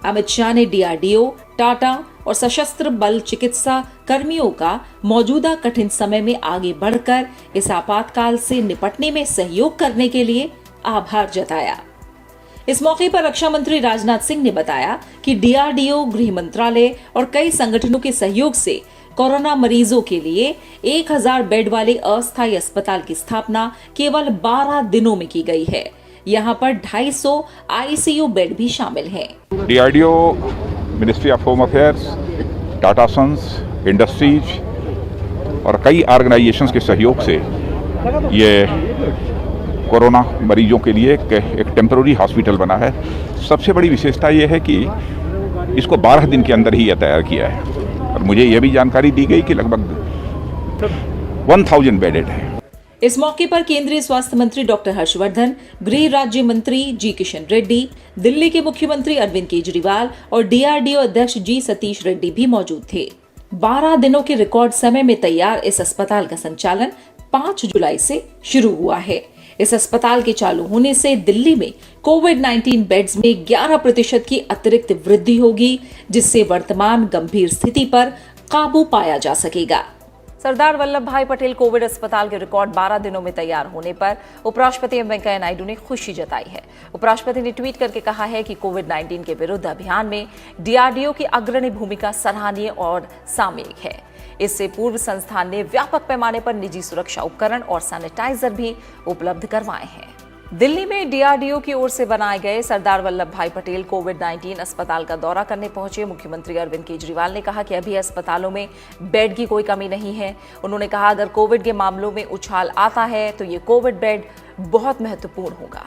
अमित शाह ने डीआरडीओ, टाटा और सशस्त्र बल चिकित्सा कर्मियों का मौजूदा कठिन समय में आगे बढ़कर इस आपातकाल से निपटने में सहयोग करने के लिए आभार जताया। इस मौके पर रक्षा मंत्री राजनाथ सिंह ने बताया कि DRDO, गृह मंत्रालय और कई संगठनों के सहयोग से कोरोना मरीजों के लिए 1000 बेड वाले अस्थायी अस्पताल की स्थापना केवल 12 दिनों में की गई है। यहाँ पर 250 ICU बेड भी शामिल हैं। DRDO, ministry of home affairs, Tata Sons, industries और कई ऑर्गेनाइजेशंस के सहयोग से ये कोरोना मरीजों के लिए एक टेम्पररी हॉस्पिटल बना है। सबसे बड़ी विशेषता ये है कि इसको 12 दिन के अंदर ही यह तैयार किया है और मुझे यह भी जानकारी दी गई कि लगभग 1000 बेडेड है। इस मौके पर केंद्रीय स्वास्थ्य मंत्री डॉक्टर हर्षवर्धन, गृह राज्य मंत्री जी किशन रेड्डी, दिल्ली के मुख्यमंत्री अरविंद केजरीवाल और DRDO अध्यक्ष जी सतीश रेड्डी भी मौजूद थे। 12 दिनों के रिकॉर्ड समय में तैयार इस अस्पताल का संचालन 5 जुलाई से शुरू हुआ है। इस अस्पताल के चालू होने से दिल्ली में कोविड-19 बेड्स में 11% की अतिरिक्त वृद्धि होगी, जिससे वर्तमान गंभीर स्थिति पर काबू पाया जा सकेगा। सरदार वल्लभ भाई पटेल कोविड अस्पताल के रिकॉर्ड 12 दिनों में तैयार होने पर उपराष्ट्रपति एम वेंकैया नायडू ने खुशी जताई है। उपराष्ट्रपति ने ट्वीट करके कहा है कि कोविड-19 के विरुद्ध अभियान में DRDO की अग्रणी भूमिका सराहनीय और सामयिक है। इससे पूर्व संस्थान ने व्यापक पैमाने पर निजी सुरक्षा उपकरण और सैनिटाइजर भी उपलब्ध करवाए हैं। दिल्ली में DRDO की ओर से बनाए गए सरदार वल्लभ भाई पटेल कोविड-19 अस्पताल का दौरा करने पहुंचे मुख्यमंत्री अरविंद केजरीवाल ने कहा कि अभी अस्पतालों में बेड की कोई कमी नहीं है। उन्होंने कहा अगर कोविड के मामलों में उछाल आता है तो ये कोविड बेड बहुत महत्वपूर्ण होगा।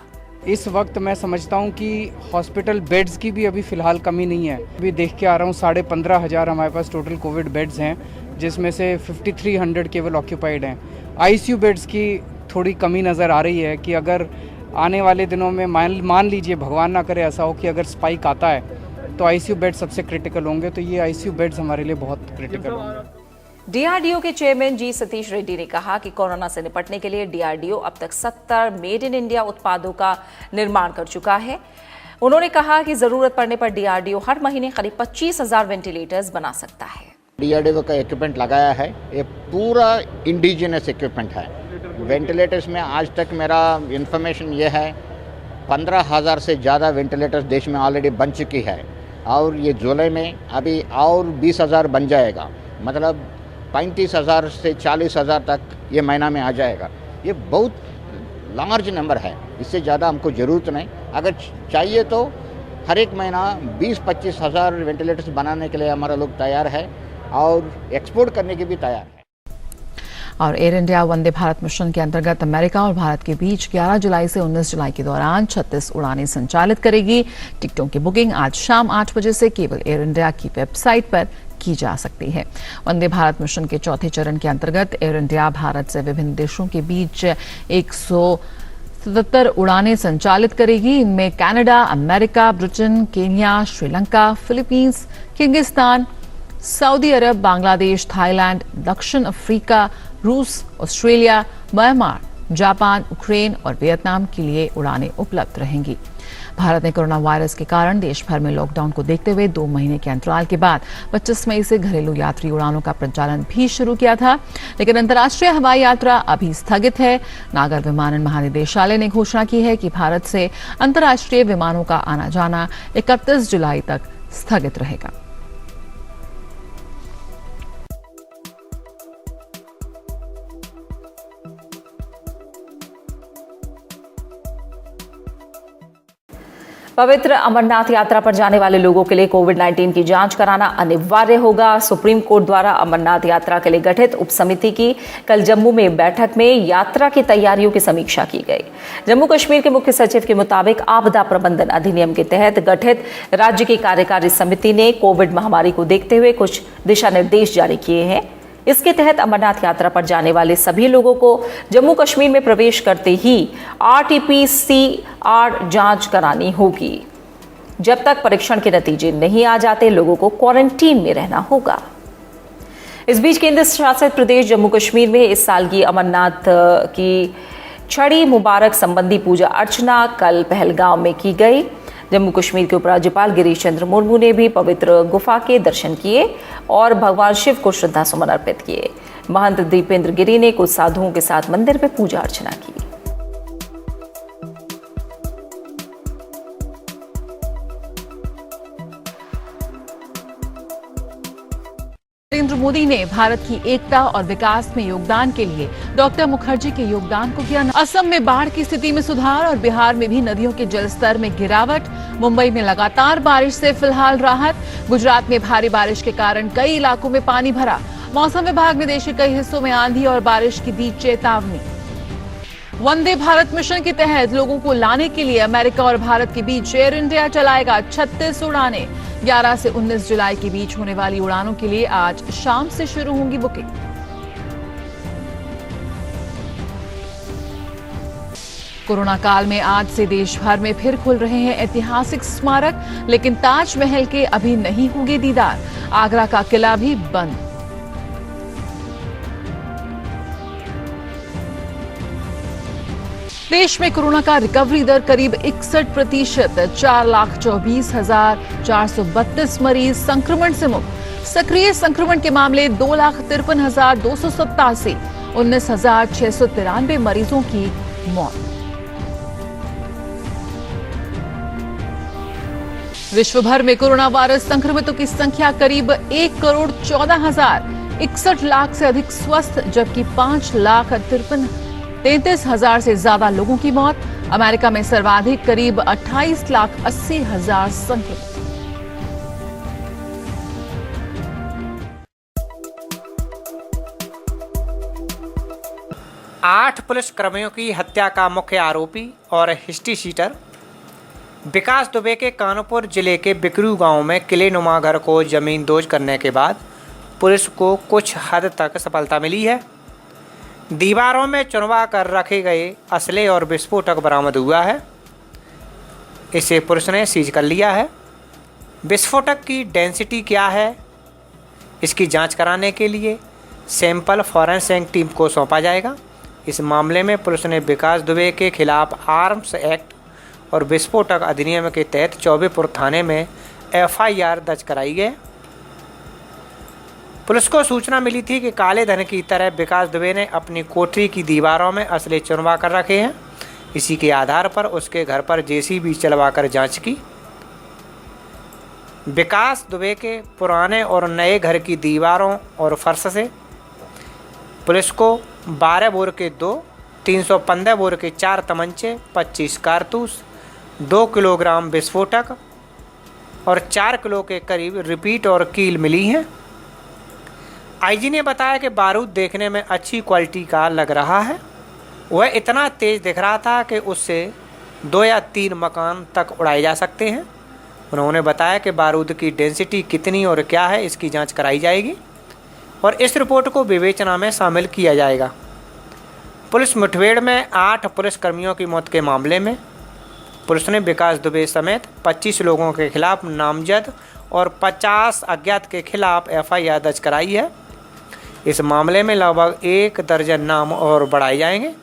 इस वक्त मैं समझता हूं कि हॉस्पिटल बेड्स की भी अभी फ़िलहाल कमी नहीं है। अभी देख के आ रहा हूं 15,500 हमारे पास टोटल कोविड बेड्स हैं, जिसमें से 5300 केवल ऑक्यूपाइड हैं। ICU बेड्स की थोड़ी कमी नज़र आ रही है कि अगर आने वाले दिनों में मान लीजिए भगवान ना करे ऐसा हो कि अगर स्पाइक आता है तो ICU बेड सबसे क्रिटिकल होंगे, तो ये ICU बेड्स हमारे लिए बहुत क्रिटिकल होंगे। DRDO के चेयरमैन जी सतीश रेड्डी ने कहा कि कोरोना से निपटने के लिए DRDO अब तक 70 मेड इन इंडिया उत्पादों का निर्माण कर चुका है। उन्होंने कहा कि जरूरत पड़ने पर DRDO हर महीने करीब 25,000 वेंटिलेटर्स बना सकता है। DRDO का इक्विपमेंट लगाया है, ये पूरा इंडिजिनस इक्विपमेंट है। वेंटिलेटर्स में आज तक मेरा इन्फॉर्मेशन ये है 15,000 से ज़्यादा वेंटिलेटर्स देश में ऑलरेडी बन चुकी है और ये जुलाई में अभी और 20,000 बन जाएगा, मतलब 35,000 से 40,000 तक ये महीना में आ जाएगा। ये बहुत लार्ज नंबर है, इससे ज़्यादा हमको ज़रूरत नहीं। अगर चाहिए तो हर एक महीना 20-25,000 वेंटिलेटर्स बनाने के लिए हमारा लोग तैयार है और एक्सपोर्ट करने के भी तैयार है। और air India Vande Bharat mission के अंतर्गत अमेरिका और भारत के बीच 11 जुलाई से 19 जुलाई के दौरान 36 उड़ानें संचालित करेगी। टिकटों की बुकिंग आज शाम 8 बजे से केवल एयर इंडिया की वेबसाइट पर की जा सकती है। वंदे भारत मिशन के चौथे चरण के अंतर्गत एयर इंडिया भारत से विभिन्न देशों के बीच 177 उड़ानें संचालित करेगी। इनमें Canada, America, Britain, Kenya, Sri Lanka, Philippines, Kyrgyzstan, Saudi Arab, Bangladesh, Thailand, दक्षिण अफ्रीका, रूस, ऑस्ट्रेलिया, म्यांमार, जापान, यूक्रेन और वियतनाम के लिए उड़ानें उपलब्ध रहेंगी। भारत ने कोरोना वायरस के कारण देश भर में लॉकडाउन को देखते हुए 2 महीने के अंतराल के बाद 25 मई से घरेलू यात्री उड़ानों का प्रचालन भी शुरू किया था, लेकिन अंतर्राष्ट्रीय हवाई यात्रा अभी स्थगित है। नागर विमानन महानिदेशालय ने घोषणा की है कि भारत से अंतर्राष्ट्रीय विमानों का आना जाना 31 जुलाई तक स्थगित रहेगा। पवित्र अमरनाथ यात्रा पर जाने वाले लोगों के लिए कोविड-19 की जांच कराना अनिवार्य होगा। सुप्रीम कोर्ट द्वारा अमरनाथ यात्रा के लिए गठित उप समिति की कल जम्मू में बैठक में यात्रा की तैयारियों की समीक्षा की गई। जम्मू कश्मीर के मुख्य सचिव के मुताबिक आपदा प्रबंधन अधिनियम के तहत गठित राज्य की कार्यकारी समिति ने कोविड महामारी को देखते हुए कुछ दिशा निर्देश जारी किए हैं। इसके तहत अमरनाथ यात्रा पर जाने वाले सभी लोगों को जम्मू कश्मीर में प्रवेश करते ही RT-PCR जांच करानी होगी। जब तक परीक्षण के नतीजे नहीं आ जाते लोगों को क्वारंटीन में रहना होगा। इस बीच केंद्र शासित प्रदेश जम्मू कश्मीर में इस साल की अमरनाथ की छड़ी मुबारक संबंधी पूजा अर्चना कल पहलगांव में की गई। जम्मू कश्मीर के उपराज्यपाल गिरीश चंद्र मुर्मू ने भी पवित्र गुफा के दर्शन किए और भगवान शिव को श्रद्धा सुमन अर्पित किए। महंत दीपेंद्र गिरी ने कुछ साधुओं के साथ मंदिर में पूजा अर्चना की। नरेंद्र मोदी ने भारत की एकता और विकास में योगदान के लिए डॉक्टर मुखर्जी के योगदान को किया। असम में बाढ़ की स्थिति में सुधार और बिहार में भी नदियों के जलस्तर में गिरावट। मुंबई में लगातार बारिश से फिलहाल राहत। गुजरात में भारी बारिश के कारण कई इलाकों में पानी भरा। मौसम विभाग ने देश के कई हिस्सों में आंधी और बारिश की दी चेतावनी। वंदे भारत मिशन के तहत लोगों को लाने के लिए अमेरिका और भारत के बीच एयर इंडिया चलाएगा 36 उड़ानें। 11 से 19 जुलाई के बीच होने वाली उड़ानों के लिए आज शाम से शुरू होंगी बुकिंग। कोरोना काल में आज से देश भर में फिर खुल रहे हैं ऐतिहासिक स्मारक, लेकिन ताजमहल के अभी नहीं होंगे दीदार। आगरा का किला भी बंद। देश में कोरोना का रिकवरी दर करीब 61%। 4,24,432 मरीज संक्रमण से मुक्त। सक्रिय संक्रमण के मामले 2,53,287। 19,693 मरीजों की मौत। विश्व भर में कोरोना वायरस संक्रमितों की संख्या करीब 1,14,61 से अधिक स्वस्थ, जबकि 5,33,000 से ज्यादा लोगों की मौत। अमेरिका में सर्वाधिक करीब 28,80,000 संक्रमित। आठ पुलिस कर्मियों की हत्या का मुख्य आरोपी और हिस्ट्री शीटर विकास दुबे के कानपुर जिले के बिकरू गांव में किलेनुमा घर को जमींदोज करने के बाद पुलिस को कुछ हद तक सफलता मिली है। दीवारों में चुनवा कर रखे गए असले और विस्फोटक बरामद हुआ है। इसे पुलिस ने सीज कर लिया है। विस्फोटक की डेंसिटी क्या है, इसकी जांच कराने के लिए सैंपल फॉरेंसिक टीम को सौंपा जाएगा। इस मामले में पुलिस ने विकास दुबे के खिलाफ आर्म्स एक्ट और विस्फोटक अधिनियम के तहत चौबेपुर थाने में FIR दर्ज कराई है। पुलिस को सूचना मिली थी कि काले धन की तरह विकास दुबे ने अपनी कोठरी की दीवारों में असले चुनवा कर रखे हैं। इसी के आधार पर उसके घर पर JCB चलवाकर जांच की। विकास दुबे के पुराने और नए घर की दीवारों और फर्श से पुलिस को 12 बोर के 2, 315 बोर के 4 तमंचे, 25 कारतूस, 2 किलोग्राम विस्फोटक और 4 किलो के करीब रिपीट और कील मिली हैं। IG ने बताया कि बारूद देखने में अच्छी क्वालिटी का लग रहा है। वह इतना तेज़ दिख रहा था कि उससे 2 या 3 मकान तक उड़ाए जा सकते हैं। उन्होंने बताया कि बारूद की डेंसिटी कितनी और क्या है, इसकी जांच कराई जाएगी और इस रिपोर्ट को विवेचना में शामिल किया जाएगा। पुलिस मुठभेड़ में 8 पुलिसकर्मियों की मौत के मामले में पुलिस ने विकास दुबे समेत 25 लोगों के खिलाफ नामजद और 50 अज्ञात के खिलाफ FIR दर्ज कराई है। इस मामले में लगभग 1 दर्जन नाम और बढ़ाए जाएंगे।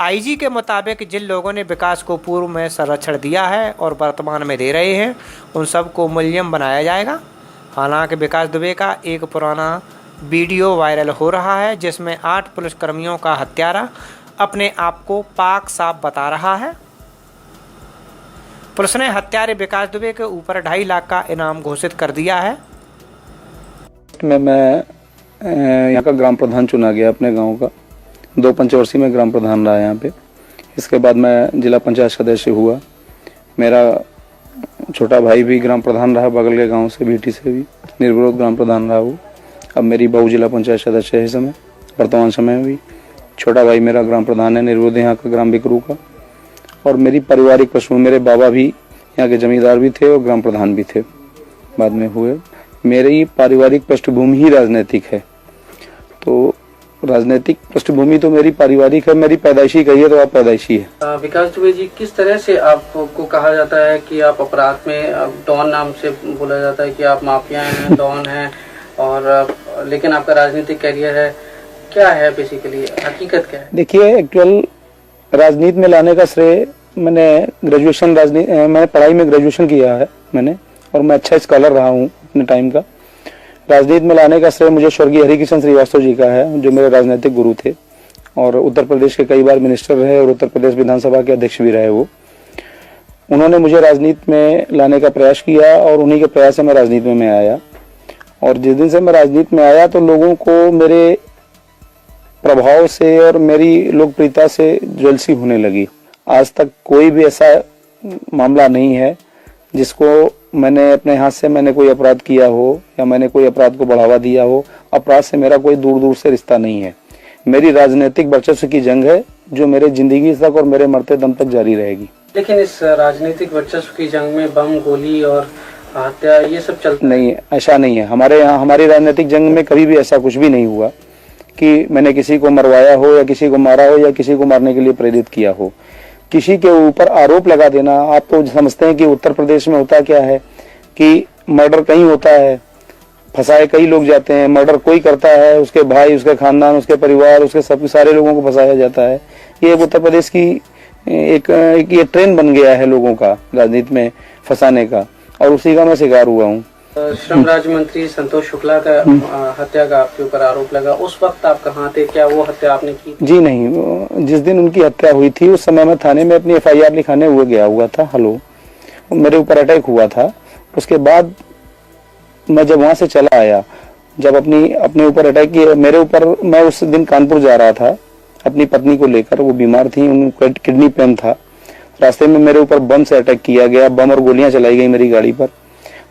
IG के मुताबिक जिन लोगों ने विकास को पूर्व में संरक्षण दिया है और वर्तमान में दे रहे हैं, उन सबको मुलजिम बनाया जाएगा। हालांकि विकास दुबे का एक पुराना वीडियो वायरल हो रहा है जिसमें 8 पुलिसकर्मियों का हत्यारा अपने आप को पाक साफ बता रहा है। पुलिस ने हत्यारे विकास दुबे के ऊपर 2.5 लाख का इनाम घोषित कर दिया है। मैं यहाँ का ग्राम प्रधान चुना गया अपने गांव का। 2 पंचवर्षीय में ग्राम प्रधान रहा यहाँ पे। इसके बाद मैं जिला पंचायत सदस्य हुआ। मेरा छोटा भाई भी ग्राम प्रधान रहा, बगल के गांव से बीटी से भी निर्विरोध ग्राम प्रधान रहा वो। अब मेरी बहू जिला पंचायत सदस्य है। समय वर्तमान समय में भी छोटा भाई मेरा ग्राम प्रधान है निर्विरोध यहाँ का ग्राम बिकरू का। और मेरी पारिवारिक पृष्ठभूमि, मेरे बाबा भी यहाँ के जमींदार भी थे और ग्राम प्रधान भी थे, बाद में हुए। मेरी पारिवारिक पृष्ठभूमि ही राजनीतिक है। तो राजनीतिक पृष्ठभूमि तो मेरी पारिवारिक है, मेरी पैदाइशी कही है तो आप पैदाइशी है। विकास दुबे जी, किस तरह से आपको कहा जाता है कि आप अपराध में डॉन नाम से बोला जाता है कि आप माफिया हैं, डॉन हैं, और लेकिन आपका राजनीतिक कैरियर है, क्या है बेसिकली, हकीकत क्या है? देखिए, एक्चुअल राजनीति में लाने का श्रेय मैंने पढ़ाई में ग्रेजुएशन किया है मैंने, और मैं अच्छा स्कॉलर रहा हूँ अपने टाइम का। राजनीति में लाने का श्रेय मुझे स्वर्गीय हरिकिशन श्रीवास्तव जी का है, जो मेरे राजनीतिक गुरु थे और उत्तर प्रदेश के कई बार मिनिस्टर रहे और उत्तर प्रदेश विधानसभा के अध्यक्ष भी रहे वो। उन्होंने मुझे राजनीति में लाने का प्रयास किया और उन्हीं के प्रयास से मैं राजनीति में आया। और जिस दिन से मैं राजनीति में आया तो लोगों को मेरे प्रभाव से और मेरी लोकप्रियता से ज्वेलसी होने लगी। आज तक कोई भी ऐसा मामला नहीं है जिसको मैंने अपने हाथ से मैंने कोई अपराध किया हो या मैंने कोई अपराध को बढ़ावा दिया हो। अपराध से मेरा कोई दूर दूर से रिश्ता नहीं है। मेरी राजनीतिक वर्चस्व की जंग है जो मेरे जिंदगी तक और मेरे मरते दम तक जारी रहेगी। लेकिन इस राजनीतिक वर्चस्व की जंग में बम, गोली और हत्या ये सब चलता नहीं, ऐसा नहीं है। हमारे यहाँ हमारी राजनीतिक जंग में कभी भी ऐसा कुछ भी नहीं हुआ कि मैंने किसी को मरवाया हो या किसी को मारा हो या किसी को मारने के लिए प्रेरित किया हो। किसी के ऊपर आरोप लगा देना, आप तो समझते हैं कि उत्तर प्रदेश में होता क्या है कि मर्डर कहीं होता है, फंसाए कई लोग जाते हैं। मर्डर कोई करता है, उसके भाई, उसके खानदान, उसके परिवार, उसके सब सारे लोगों को फंसाया जाता है। ये उत्तर प्रदेश की एक ये ट्रेंड बन गया है लोगों का राजनीति में फंसाने का, और उसी का मैं शिकार हुआ हूँ। श्रम राज्य मंत्री संतोष शुक्ला का हत्या का आपके ऊपर आरोप लगा, उस वक्त आप कहाँ थे? क्या वो हत्या आपने की? जी नहीं, जिस दिन उनकी हत्या हुई थी उस समय मैं थाने में अपनी FIR लिखाने हुए गया हुआ था। मेरे ऊपर अटैक हुआ था। उसके बाद मैं जब वहां से चला आया, जब अपने ऊपर अटैक किया मेरे ऊपर, मैं उस दिन कानपुर जा रहा था अपनी पत्नी को लेकर। वो बीमार थी, उनको किडनी पेन था। रास्ते में मेरे ऊपर बम से अटैक किया गया, बम और गोलियां चलाई गई मेरी गाड़ी पर।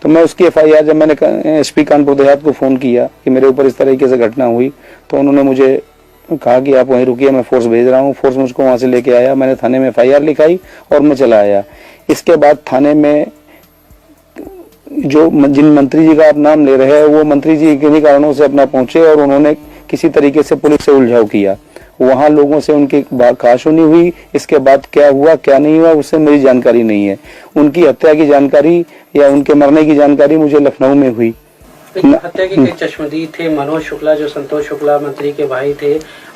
तो मैं उसकी FIR जब मैंने SP कानपुर देहात को फोन किया कि मेरे ऊपर इस तरीके से घटना हुई, तो उन्होंने मुझे कहा कि आप वहीं रुकिए, मैं फोर्स भेज रहा हूँ। फोर्स मुझको वहां से लेके आया, मैंने थाने में FIR लिखाई और मैं चला आया। इसके बाद थाने में जो जिन मंत्री जी का आप नाम ले रहे हैं, वो मंत्री जी किन्हीं कारणों से अपना पहुंचे और उन्होंने किसी तरीके से पुलिस से उलझाव किया। वहां लोगों से उनकी खाशुनी हुई। इसके बाद क्या हुआ क्या नहीं हुआ उससे मेरी जानकारी नहीं है। उनकी हत्या की जानकारी या उनके मरने की जानकारी मुझे लखनऊ में हुई। हत्या के कई चश्मदीद थे। मनोज शुक्ला जो संतोष शुक्ला मंत्री के भाई थे,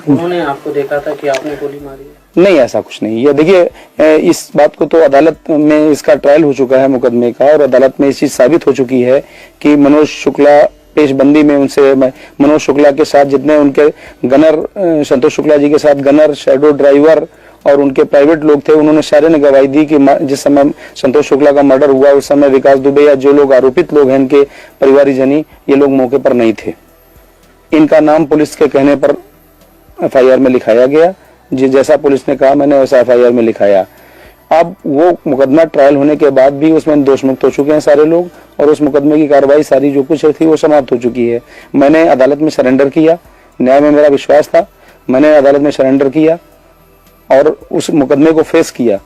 उन्होंने आपको देखा था कि आपने गोली मारी? नहीं, ऐसा कुछ नहीं। ये देखिए, इस बात को तो अदालत में इसका ट्रायल हो चुका है मुकदमे का, और अदालत में इस चीज साबित हो चुकी है कि मनोज शुक्ला पेशबंदी में उनसे मनोज शुक्ला के साथ जितने उनके गनर, संतोष शुक्ला जी के साथ गनर, शैडो ड्राइवर और उनके प्राइवेट लोग थे, उन्होंने सारे ने गवाही दी कि जिस समय संतोष शुक्ला का मर्डर हुआ उस समय विकास दुबे या जो लोग आरोपित लोग हैं इनके परिवारजनी, ये लोग मौके पर नहीं थे। इनका नाम पुलिस के कहने पर FIR में लिखाया गया। जैसा पुलिस ने कहा मैंने वैसा FIR में लिखाया। अब वो मुकदमा ट्रायल होने के बाद भी उसमें दोष मुक्त हो चुके हैं सारे लोग, और उस मुकदमे की कार्रवाई सारी जो कुछ थी वो समाप्त हो चुकी है। मैंने अदालत में सरेंडर किया, न्याय में मेरा विश्वास था, मैंने अदालत में सरेंडर किया और उस मुकदमे को फेस किया।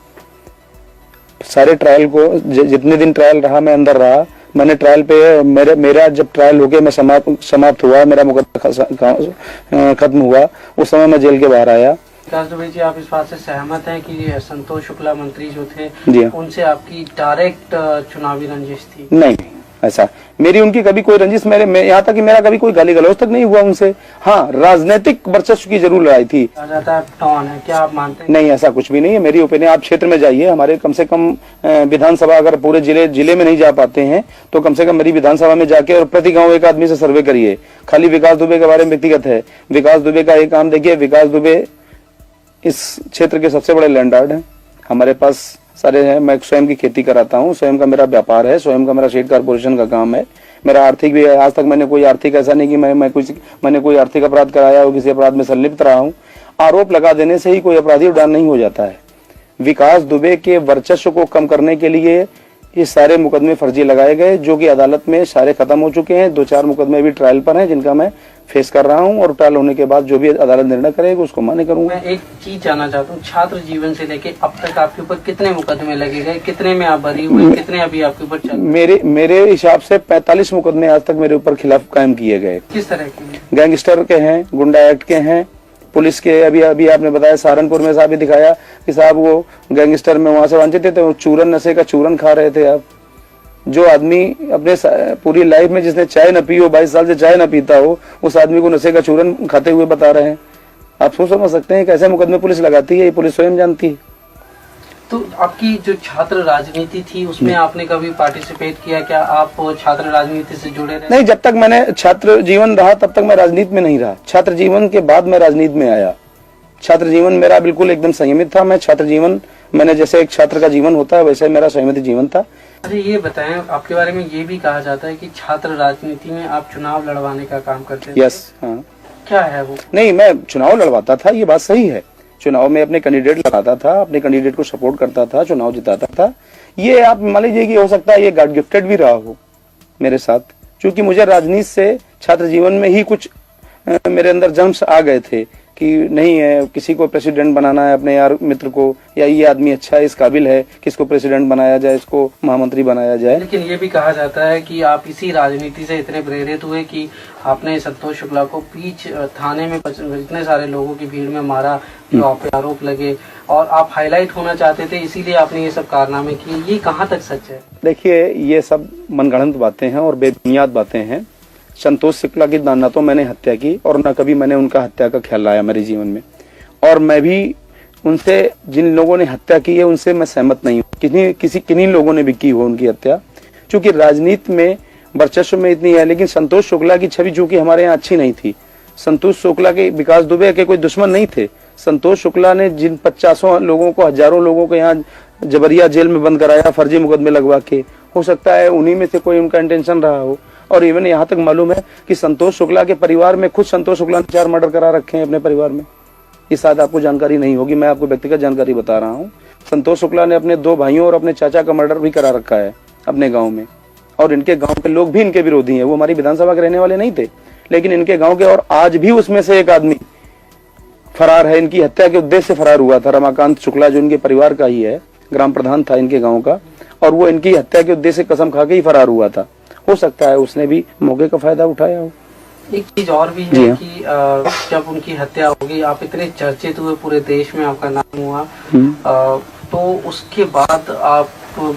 सारे ट्रायल को जितने दिन ट्रायल रहा मैं अंदर रहा। मैंने ट्रायल पे मेरा जब ट्रायल हो गया, मैं समाप्त हुआ, मेरा मुकदमा खत्म हुआ, उस समय मैं जेल के बाहर आया। विकास दुबे जी, आप इस बात से सहमत हैं कि संतोष शुक्ला मंत्री जो थे जी उनसे आपकी डायरेक्ट चुनावी रंजिश थी? नहीं, ऐसा मेरी उनकी कभी कोई रंजिश, यहाँ तक कि मेरा कभी कोई गाली गलौज तक नहीं हुआ उनसे। हाँ, राजनीतिक वर्चस्व की जरूर लड़ाई थी। टॉन है, क्या आप मानते हैं? नहीं, ऐसा कुछ भी नहीं है। मेरी ओपिनियन, आप क्षेत्र में जाइए, हमारे कम से कम विधानसभा, अगर पूरे जिले में नहीं जा पाते हैं तो कम से कम मेरी विधानसभा में जाके और प्रति गाँव एक आदमी से सर्वे करिए। खाली विकास दुबे के बारे में व्यक्तिगत है, विकास दुबे का एक काम देखिए। विकास दुबे इस क्षेत्र के सबसे बड़े लैंडलॉर्ड हैं। हमारे पास सारे हैं। मैं स्वयं की खेती कराता हूँ, स्वयं का मेरा व्यापार है, स्वयं का मेरा शेड कारपोरेशन का काम है। मेरा आर्थिक भी है। आज तक मैंने कोई आर्थिक ऐसा नहीं कि मैंने कोई आर्थिक अपराध कराया हो, किसी अपराध में संलिप्त रहा हूँ। आरोप लगा देने से ही कोई अपराधी उड़ान नहीं हो जाता है। विकास दुबे के वर्चस्व को कम करने के लिए ये सारे मुकदमे फर्जी लगाए गए, जो कि अदालत में सारे खत्म हो चुके हैं। 2-4 मुकदमे भी ट्रायल पर हैं जिनका मैं फेस कर रहा हूं, और ट्रायल होने के बाद जो भी अदालत निर्णय करेगी उसको मान्य करूंगा। मैं एक चीज जानना चाहता हूं, छात्र जीवन से लेके अब तक आपके ऊपर कितने मुकदमे लगे गए, कितने में आप बरी हुए, कितने अभी आपके ऊपर चल? मेरे हिसाब से 45 मुकदमे आज तक मेरे ऊपर खिलाफ कायम किए गए। किस तरह के? गैंगस्टर के हैं, गुंडा एक्ट के हैं, पुलिस के। अभी आपने बताया सहारनपुर में साहब भी दिखाया कि साहब वो गैंगस्टर में वहां से वांछित थे, तो चूरन, नशे का चूरन खा रहे थे आप। जो आदमी अपने पूरी लाइफ में जिसने चाय न पी हो, 22 साल से चाय न पीता हो, उस आदमी को नशे का चूरन खाते हुए बता रहे हैं। आप सोच समझ सकते हैं कैसे मुकदमे पुलिस लगाती है, ये पुलिस स्वयं जानती है। तो आपकी जो छात्र राजनीति थी उसमें आपने कभी पार्टिसिपेट किया? क्या आप छात्र राजनीति से जुड़े रहे? नहीं, जब तक मैंने छात्र जीवन रहा तब तक मैं राजनीति में नहीं रहा। छात्र जीवन के बाद मैं राजनीति में आया। छात्र जीवन मेरा बिल्कुल एकदम संयमित था। मैं छात्र जीवन, मैंने जैसे एक छात्र का जीवन होता है वैसे मेरा संयमित जीवन था। अच्छा ये बताएं, आपके बारे में ये भी कहा जाता है कि छात्र राजनीति में आप चुनाव लड़वाने का काम करते हैं। यस, हाँ। क्या है वो? नहीं, मैं चुनाव लड़वाता था, ये बात सही है। चुनाव में अपने कैंडिडेट लगाता था, अपने कैंडिडेट को सपोर्ट करता था, चुनाव जिताता था। ये आप मान लीजिए कि हो सकता है ये गॉड गिफ्टेड भी रहा हो मेरे साथ, क्योंकि मुझे राजनीति से छात्र जीवन में ही कुछ मेरे अंदर जम्स आ गए थे कि नहीं है, किसी को प्रेसिडेंट बनाना है अपने यार मित्र को, या ये आदमी अच्छा है, इस काबिल है कि इसको प्रेसिडेंट बनाया जाए, इसको महामंत्री बनाया जाए। लेकिन ये भी कहा जाता है कि आप इसी राजनीति से इतने प्रेरित हुए कि आपने संतोष शुक्ला को बीच थाने में इतने सारे लोगों की भीड़ में मारा, जो आप पे आरोप लगे, और आप हाईलाइट होना चाहते थे, इसीलिए आपने ये सब कारनामे किए। ये कहाँ तक सच है? देखिए, ये सब मनगढ़ंत बातें हैं और बेबुनियाद बातें हैं। संतोष शुक्ला की ना तो मैंने हत्या की और न कभी मैंने उनका हत्या का ख्याल लाया मेरे जीवन में, और मैं भी उनसे, जिन लोगों ने हत्या की है उनसे मैं सहमत नहीं हूँ। किन्हीं लोगों ने भी की हो उनकी हत्या, क्योंकि राजनीति में वर्चस्व में इतनी है। लेकिन संतोष शुक्ला की छवि चूंकि हमारे यहाँ अच्छी नहीं थी। संतोष शुक्ला के, विकास दुबे के कोई दुश्मन नहीं थे। संतोष शुक्ला ने जिन 50 लोगों को, हजारों लोगों को यहाँ जबरिया जेल में बंद कराया फर्जी मुकदमे लगवा के, हो सकता है उन्हीं में से कोई उनका इंटेंशन रहा हो। और इवन यहाँ तक मालूम है कि संतोष शुक्ला के परिवार में खुद संतोष शुक्ला ने 4 मर्डर करा रखे हैं अपने परिवार में। ये शायद आपको जानकारी नहीं होगी, मैं आपको व्यक्तिगत जानकारी बता रहा हूँ। संतोष शुक्ला ने अपने 2 भाइयों और अपने चाचा का मर्डर भी करा रखा है अपने गाँव में, और इनके गाँव के लोग भी इनके विरोधी हैं। वो हमारी विधानसभा के रहने वाले नहीं थे, लेकिन इनके गाँव के, और आज भी उसमें से एक आदमी फरार है। इनकी हत्या के उद्देश्य से फरार हुआ था रमाकांत शुक्ला, जो इनके परिवार का ही है, ग्राम प्रधान था इनके गाँव का, और वो इनकी हत्या के उद्देश्य से कसम खा के ही फरार हुआ था। हो सकता है उसने भी मौके का फायदा उठाया हो। एक चीज और भी है कि जब उनकी हत्या होगी, आप इतने चर्चित हुए, पूरे देश में आपका नाम हुआ, तो उसके बाद आप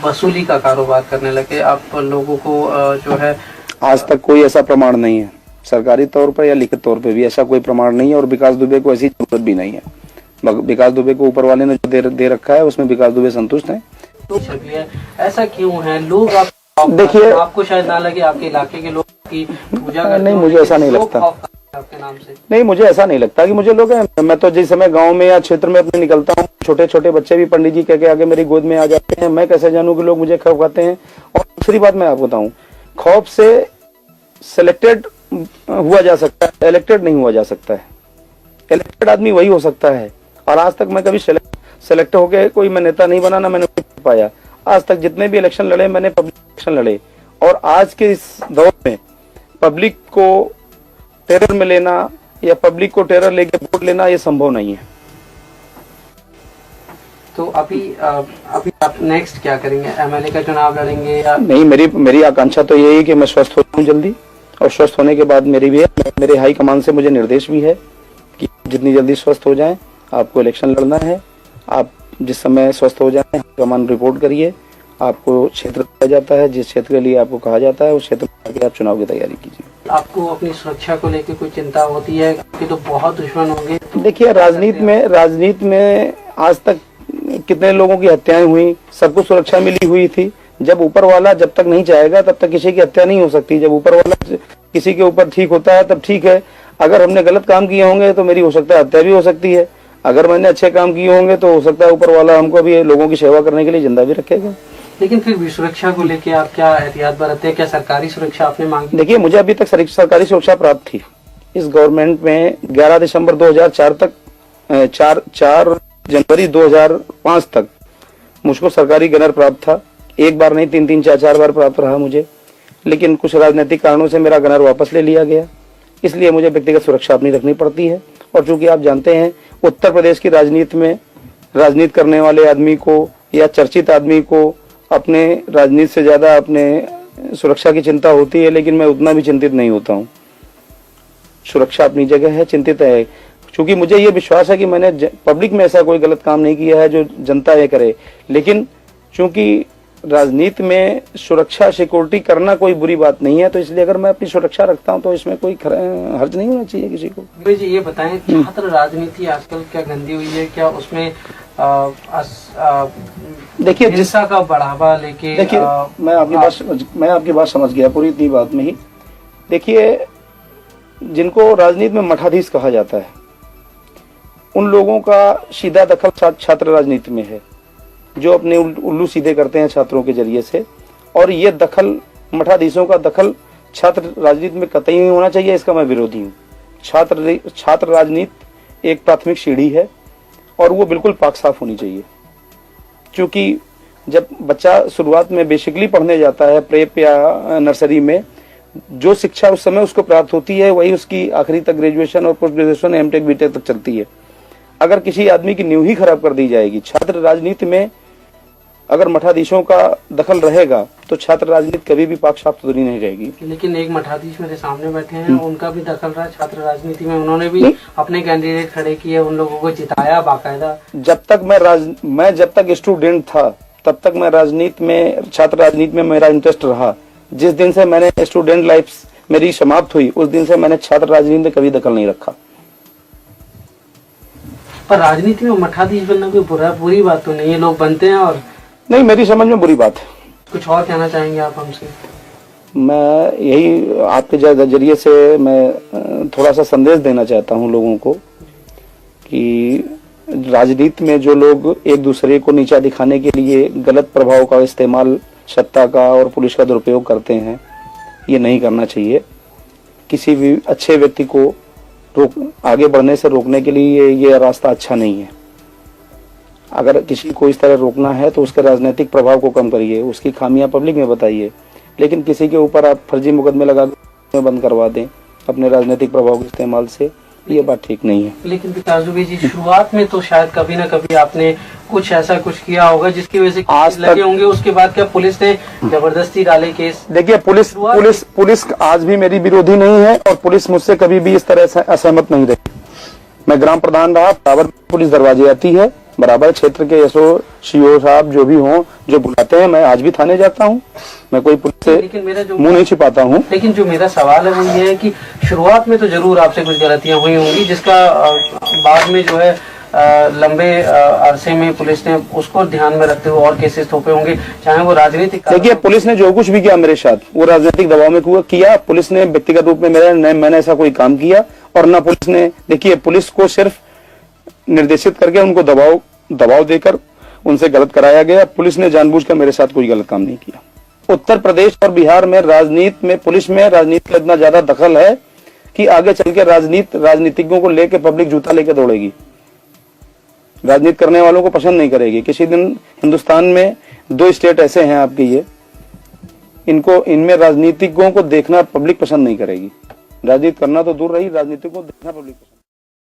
वसूली का कारोबार करने लगे। आप लोगों को जो है, आज तक कोई ऐसा प्रमाण नहीं है सरकारी तौर पर या लिखित तौर पर भी, ऐसा कोई प्रमाण नहीं है, और विकास दुबे को ऐसी जरूरत भी नहीं है। विकास दुबे को ऊपर वाले ने जो दे रखा है उसमें विकास दुबे संतुष्ट है। तो ऐसा क्यों है? लोग देखिए, आपको शायद ना लगे, आपके इलाके के लोग की पूजा करते नहीं, मुझे ऐसा नहीं लगता। आपके नाम से नहीं, मुझे ऐसा नहीं लगता कि मुझे लोग हैं। मैं तो जिस समय गांव में या क्षेत्र में अपने निकलता हूँ, छोटे छोटे बच्चे भी पंडित जी कह के आगे मेरी गोद में आ जाते हैं। मैं कैसे जानूं कि लोग मुझे खौफ खाते हैं? और दूसरी बात मैं आपको बताऊं, खौफ से सिलेक्टेड हुआ जा सकता है, इलेक्टेड नहीं हुआ जा सकता है। इलेक्टेड आदमी वही हो सकता है, और आज तक मैं कभी सेलेक्ट होके कोई मैं नेता नहीं बना, ना मैंने पाया। आज तक जितने भी इलेक्शन लड़े मैंने पब्लिक इलेक्शन लड़े, और आज के इस दौर में पब्लिक को टेरर में लेना या पब्लिक को टेरर लेके वोट लेना ये संभव नहीं है। तो अभी आप नेक्स्ट क्या करेंगे? एमएलए का चुनाव लड़ेंगे या नहीं? मेरी आकांक्षा तो यही है कि मैं स्वस्थ हो जाऊं जल्दी, और स्वस्थ होने के बाद मेरे हाई कमान से मुझे निर्देश भी है कि जितनी जल्दी स्वस्थ हो जाएं आपको इलेक्शन लड़ना है। आप जिस समय स्वस्थ हो जाए कमान रिपोर्ट करिए, आपको क्षेत्र दिया जाता है, जिस क्षेत्र के लिए आपको कहा जाता है उस क्षेत्र में आके आप चुनाव की तैयारी कीजिए। आपको अपनी सुरक्षा को लेकर कोई चिंता होती है? आपके तो बहुत दुश्मन होंगे। तो देखिए, राजनीति में आज तक कितने लोगों की हत्याएं हुई, सबको सुरक्षा मिली हुई थी। जब ऊपर वाला जब तक नहीं चाहेगा तब तक किसी की हत्या नहीं हो सकती। जब ऊपर वाला किसी के ऊपर ठीक होता है तब ठीक है। अगर हमने गलत काम किए होंगे तो मेरी हो सकता है हत्या भी हो सकती है। अगर मैंने अच्छे काम किए होंगे तो हो सकता है ऊपर वाला हमको भी लोगों की सेवा करने के लिए जिंदा भी रखेगा। लेकिन फिर भी सुरक्षा को लेके आप क्या एहतियात बरतते हैं? क्या सरकारी सुरक्षा आपने मांगी? देखिए, मुझे अभी तक सरकारी सुरक्षा प्राप्त थी। इस गवर्नमेंट में 11 दिसंबर 2004 तक 4 जनवरी 2005 तक मुझको सरकारी गनर प्राप्त था। एक बार नहीं, 3 4 बार प्राप्त रहा मुझे। लेकिन कुछ राजनीतिक कारणों से मेरा गनर वापस ले लिया गया, इसलिए मुझे व्यक्तिगत सुरक्षा अपनी रखनी पड़ती है। और चूंकि आप जानते हैं उत्तर प्रदेश की राजनीति में राजनीति करने वाले आदमी को या चर्चित आदमी को अपने राजनीति से ज्यादा अपने सुरक्षा की चिंता होती है, लेकिन मैं उतना भी चिंतित नहीं होता हूँ। सुरक्षा अपनी जगह है, चिंतित है, क्योंकि मुझे ये विश्वास है कि मैंने पब्लिक में ऐसा कोई गलत काम नहीं किया है जो जनता ये करे। लेकिन चूंकि राजनीति में सुरक्षा सिक्योरिटी करना कोई बुरी बात नहीं है, तो इसलिए अगर मैं अपनी सुरक्षा रखता हूं तो इसमें कोई हर्ज नहीं होना चाहिए किसी को। जी ये बताएं, छात्र राजनीति आजकल क्या गंदी हुई है? क्या उसमें देखिए हिंसा का बढ़ावा लेके? देखिए, मैं आपकी बात समझ गया पूरी इतनी बात में ही। देखिए, जिनको राजनीति में मठाधीश कहा जाता है, उन लोगों का सीधा दखल छात्र राजनीति में है, जो अपने उल्लू सीधे करते हैं छात्रों के जरिए से। और ये दखल, मठाधीशों का दखल छात्र राजनीति में कतई नहीं होना चाहिए, इसका मैं विरोधी हूँ। छात्र राजनीति एक प्राथमिक सीढ़ी है और वो बिल्कुल पाक साफ होनी चाहिए, क्योंकि जब बच्चा शुरुआत में बेसिकली पढ़ने जाता है प्रेप या नर्सरी में, जो शिक्षा उस समय उसको प्राप्त होती है वही उसकी आखिरी तक ग्रेजुएशन और पोस्ट ग्रेजुएशन एमटेक बीटेक तक चलती है। अगर किसी आदमी की नींव ही खराब कर दी जाएगी छात्र राजनीति में, अगर मठाधीशों का दखल रहेगा तो छात्र राजनीति कभी भी पाक साफ सुथरी नहीं रहेगी। लेकिन एक मठाधीश मेरे सामने बैठे हैं, उनका भी दखल रहा छात्र राजनीति में, उन्होंने भी अपने कैंडिडेट खड़े किए, उन लोगों को जिताया बाकायदा। जब तक मैं जब तक स्टूडेंट था तब तक मैं राजनीति में, छात्र राजनीति में मेरा इंटरेस्ट रहा। जिस दिन से मैंने स्टूडेंट लाइफ मेरी समाप्त हुई उस दिन से मैंने छात्र राजनीति में कभी दखल नहीं रखा। पर राजनीति में मठाधीश बनना कोई बुरी बात तो नहीं है, लोग बनते हैं। और नहीं, मेरी समझ में बुरी बात है। कुछ और कहना चाहेंगे आप हमसे? मैं यही आपके जरिए से मैं थोड़ा सा संदेश देना चाहता हूँ लोगों को कि राजनीति में जो लोग एक दूसरे को नीचा दिखाने के लिए गलत प्रभाव का इस्तेमाल, सत्ता का और पुलिस का दुरुपयोग करते हैं, ये नहीं करना चाहिए। किसी भी अच्छे व्यक्ति को आगे बढ़ने से रोकने के लिए ये रास्ता अच्छा नहीं है। अगर किसी को इस तरह रोकना है तो उसके राजनीतिक प्रभाव को कम करिए, उसकी खामियां पब्लिक में बताइए, लेकिन किसी के ऊपर आप फर्जी मुकदमे लगा के बंद करवा दें अपने राजनीतिक प्रभाव के इस्तेमाल से, ये बात ठीक नहीं है। लेकिन विकास दुबे जी, शुरुआत में तो शायद कभी ना कभी आपने कुछ ऐसा कुछ किया होगा जिसकी वजह से आज लगे होंगे, उसके बाद क्या पुलिस ने जबरदस्ती डाले केस? देखिए, पुलिस आज भी मेरी विरोधी नहीं है और पुलिस मुझसे कभी भी इस तरह से असहमत नहीं रही। मैं ग्राम प्रधान रहा, बराबर पुलिस दरवाजे आती है, बराबर क्षेत्र के एसओ सीओ साहब जो भी हों, जो बुलाते हैं, मैं आज भी थाने जाता हूँ। मैं कोई पुलिस से मुंह नहीं छिपाता हूँ। लेकिन जो मेरा सवाल है वो ये है कि शुरुआत में तो जरूर आपसे कुछ गलतियां हुई होंगी, जिसका बाद में जो है लंबे अरसे में पुलिस ने उसको ध्यान में रखते हुए और केसेस थोपे होंगे, चाहे वो राजनीतिक। देखिए, पुलिस ने जो कुछ भी किया मेरे साथ वो राजनीतिक दबाव में किया। पुलिस ने व्यक्तिगत रूप में मैंने ऐसा कोई काम किया और न पुलिस ने। देखिए, पुलिस को सिर्फ निर्देशित करके उनको दबाव देकर उनसे गलत कराया गया। पुलिस ने जानबूझकर मेरे साथ कोई गलत काम नहीं किया। उत्तर प्रदेश और बिहार में राजनीति में, पुलिस में राजनीति का इतना ज्यादा दखल है कि आगे चल के राजनीतिज्ञों को लेके पब्लिक जूता लेके दौड़ेगी, राजनीति करने वालों को पसंद नहीं करेगी। किसी दिन हिंदुस्तान में 2 स्टेट ऐसे हैं आपके, ये इनमें राजनीतिज्ञों को देखना पब्लिक पसंद नहीं करेगी। राजनीति करना तो दूर रही, राजनीतिक को देखना पब्लिक